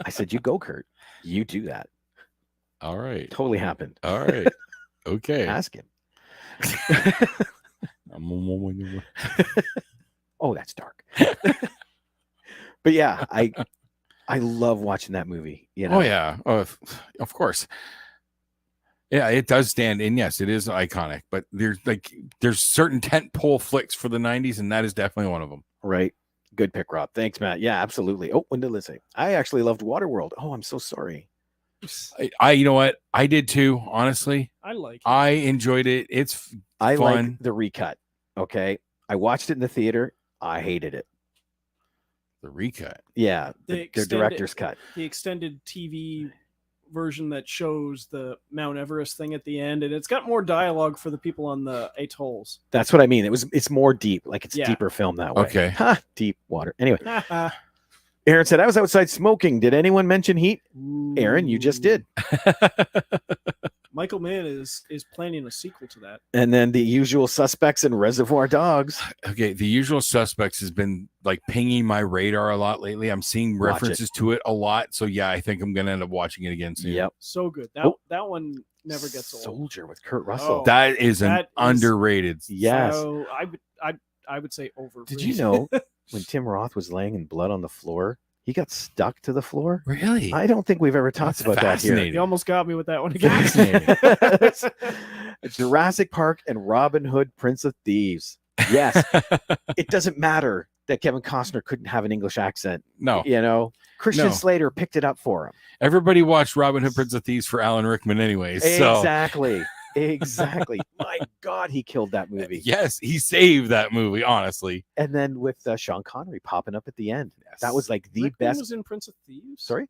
I said, you go, Kurt. You do that. All right. Totally happened. All right. Okay. Ask him. Oh, that's dark. But yeah, I love watching that movie. Oh yeah. Of course. Yeah, it does stand in. Yes, it is iconic. But there's certain tentpole flicks for the 90s, and that is definitely one of them. Right. Good pick, Rob. Thanks, Matt. Yeah, absolutely. Oh, when did Liz say? I actually loved Waterworld. Oh, I'm so sorry. I you know what? I did too, honestly. I like it. I enjoyed it. It's I fun. like the recut. Okay. I watched it in the theater. I hated it. The recut. Yeah. The Their extended- director's cut. The extended TV version that shows the Mount Everest thing at the end, and it's got more dialogue for the people on the atolls. That's what I mean. It's more deep, like it's Yeah. deeper film that way. Okay. Ha, deep water. Anyway, Aaron said, I was outside smoking. Did anyone mention heat? Aaron, you just did. Michael Mann is planning a sequel to that. And then The Usual Suspects and Reservoir Dogs. Okay, The Usual Suspects has been like pinging my radar a lot lately. I'm seeing Watch references to it a lot. So yeah, I think I'm gonna end up watching it again soon. Yep. So good. Oh. That one never gets old. Soldier with Kurt Russell. Oh. That is an That is- underrated. Yes. So I would say over. Did you know when Tim Roth was laying in blood on the floor, he got stuck to the floor? Really? I don't think we've ever talked That's about that here. fascinating. You almost got me with that one again. Fascinating. Jurassic Park and Robin Hood, Prince of Thieves. Yes, it doesn't matter that Kevin Costner couldn't have an English accent. No. You know, Christian No. Slater picked it up for him. Everybody watched Robin Hood, Prince of Thieves for Alan Rickman anyways. So Exactly. Exactly. My God, he killed that movie. yes, he saved that movie, honestly. And then with Sean Connery popping up at the end. Yes. That was like the Rickman best. was in Prince of Thieves. Sorry?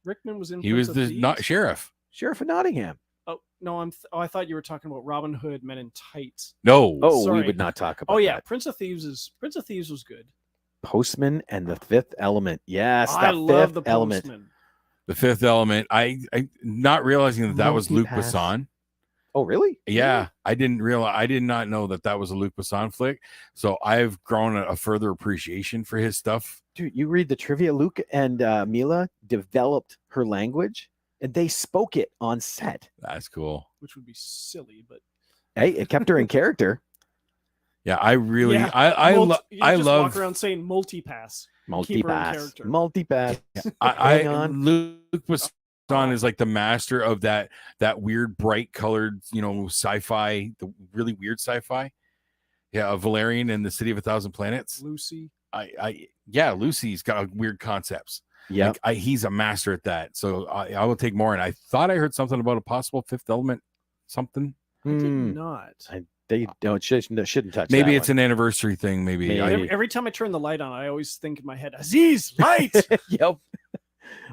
Rickman was in. He Prince was of the Thieves? not sheriff. Sheriff of Nottingham. Oh no, I thought you were talking about Robin Hood Men in Tights. No. Oh, we Sorry. would not talk about Oh yeah, that. Prince of Thieves was good. Postman and the Fifth Element. Yes, I the love Fifth the Element. Postman. The Fifth Element. I not realizing that was Luc Multipass. Besson. Oh, really? Yeah, I did not know that was a Luc Besson flick. So I've grown a further appreciation for his stuff. Dude, you read the trivia. Luke and Mila developed her language and they spoke it on set. That's cool. Which would be silly, but Hey, it kept her in character. Yeah, I really, Yeah, I just love walk around saying multipass. Keep her in Multipass. character. Multipass. I Hang on. Luc Besson is like the master of that weird bright colored, sci-fi, the really weird sci-fi. Yeah, Valerian and the City of a Thousand Planets. Lucy. Yeah, Lucy's got weird concepts. Yeah. Like, he's a master at that. So I will take more. And I thought I heard something about a possible Fifth Element, something. I did not. They don't shouldn't touch. Maybe that it's one. an anniversary thing. Maybe. Maybe. Every time I turn the light on, I always think in my head, Aziz, light. Yep.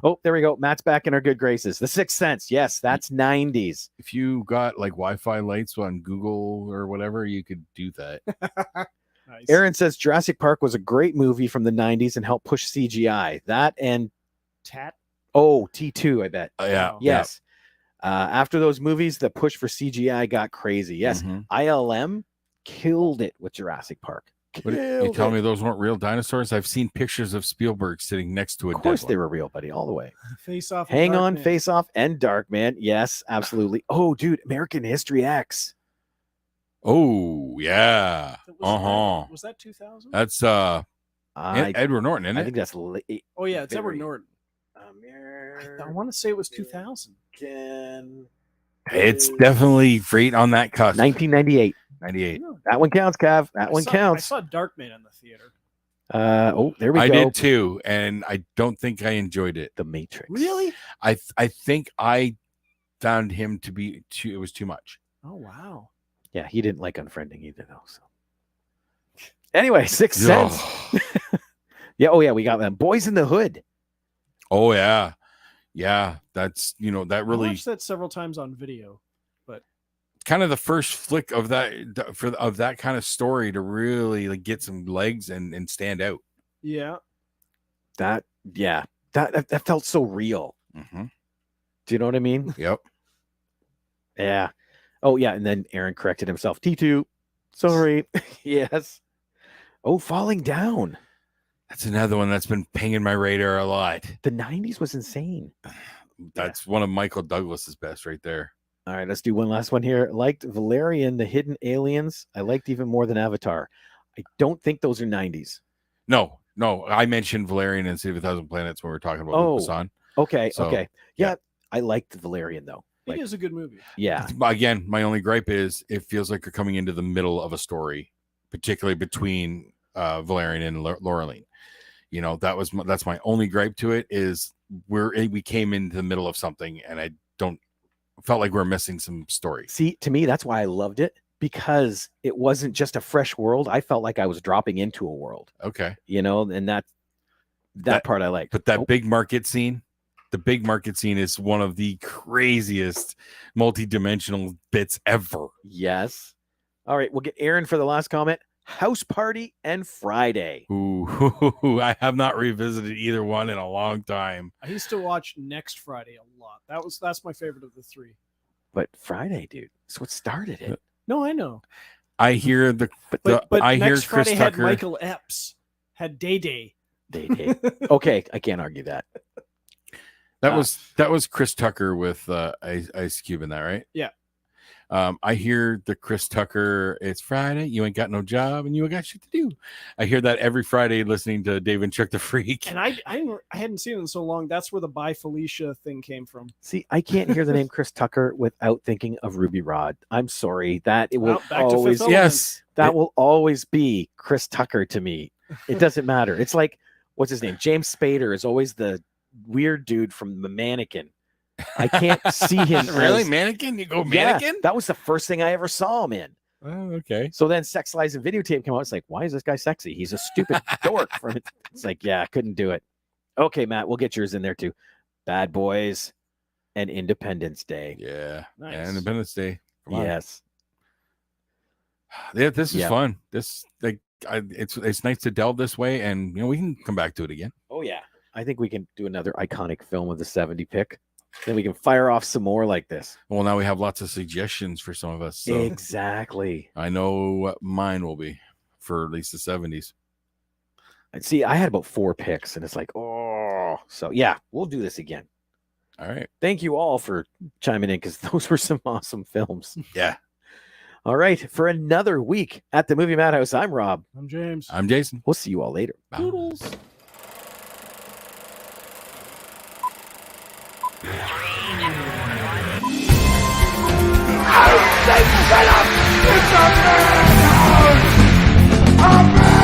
Oh, there we go. Matt's back in our good graces. The Sixth Sense. Yes, that's 90s. If you got like Wi-Fi lights on Google or whatever, you could do that. Nice. Aaron says Jurassic Park was a great movie from the 90s and helped push CGI. That and Tat. T2, I bet. Yeah. Yes. After those movies, the push for CGI got crazy. Yes. Mhm. ILM killed it with Jurassic Park. What, you tell me those weren't real dinosaurs? I've seen pictures of Spielberg sitting next to a Of course dead they one. were real, buddy, all the way. Face Off. Hang on, Face Off, and Darkman. Yes, absolutely. Oh, dude, American History X. Oh, yeah. Uh-huh. Was that 2000? That's I Edward Norton, isn't it? think that's late. Oh yeah, it's very Edward Norton. American. I want to say it was 2000. It's definitely right on that cusp. 1998. 98. That one counts, Cav. That one I counts. saw Darkman in the theater. There we I go. did too, and I don't think I enjoyed it. The Matrix. Really? I think I found him to be too. It was too much. Oh wow. Yeah, he didn't like Unfriending either, though. So anyway, Sixth Sense. Yeah. Oh yeah, we got them. Boys in the Hood. Oh yeah, yeah. That's that I really watched that several times on video. kind of the first flick of that kind of story to really like get some legs and stand out. Yeah. That felt so real. Mm-hmm. Do you know what I mean? Yep. Yeah. Oh yeah, and then Aaron corrected himself. T2. Sorry. Yes. Oh, Falling Down. That's another one that's been pinging my radar a lot. The 90s was insane. That's one of Michael Douglas's best right there. All right, let's do one last one here. Liked Valerian, The Hidden Aliens. I liked even more than Avatar. I don't think those are 90s. No, I mentioned Valerian and City of a Thousand Planets when we were talking about Luc Besson. Okay, So, okay. Yeah, I liked Valerian though. It is a good movie. Yeah. Again, my only gripe is it feels like you're coming into the middle of a story, particularly between Valerian and Laureline. That's my only gripe to it is we came into the middle of something and I felt like we're missing some story. See, to me, that's why I loved it, because it wasn't just a fresh world. I felt like I was dropping into a world, Okay. and that part I liked. But that big market scene, the big market scene is one of the craziest multi-dimensional bits ever. Yes. All right, we'll get Aaron for the last comment. House Party and Friday. Ooh, I have not revisited either one in a long time. I used to watch Next Friday a lot. That's my favorite of the three. But Friday, dude, that's what started it. No, I know. I hear But I hear Next Chris Friday Tucker. had Michael Epps, had Day Day. Okay, I can't argue that. That was Chris Tucker with Ice Cube in that, right? Yeah. I hear the Chris Tucker, it's Friday, you ain't got no job and you ain't got shit to do. I hear that every Friday listening to Dave and Chuck the Freak. And I hadn't seen it in so long. That's where the Bye Felicia thing came from. See, I can't hear the name Chris Tucker without thinking of Ruby Rod. I'm sorry. That it will Well, back to always Fifth Element. Yes. that will always be Chris Tucker to me. It doesn't matter. It's like, what's his name? James Spader is always the weird dude from the Mannequin. I can't see him. Really? as- Mannequin? You go Yeah, Mannequin? that was the first thing I ever saw him in. Oh, okay. So then Sex Lies and Videotape came out. It's like, why is this guy sexy? He's a stupid dork. From it. It's like, yeah, I couldn't do it. Okay, Matt, we'll get yours in there too. Bad Boys and Independence Day. Yeah. Nice. And Independence Day. Come on. Yes. Yeah, this is Yeah. fun. This it's nice to delve this way, and we can come back to it again. Oh yeah. I think we can do another iconic film of the 70 pick. Then we can fire off some more like this. Well, now we have lots of suggestions for some of us. So Exactly. I know what mine will be for at least the 70s. And see, I had about 4 picks, and it's like, oh. So yeah, we'll do this again. All right. Thank you all for chiming in because those were some awesome films. Yeah. All right. For another week at the Movie Madhouse, I'm Rob. I'm James. I'm Jason. We'll see you all later. Bye. Toodles. I'll say, shut up! It's a madhouse!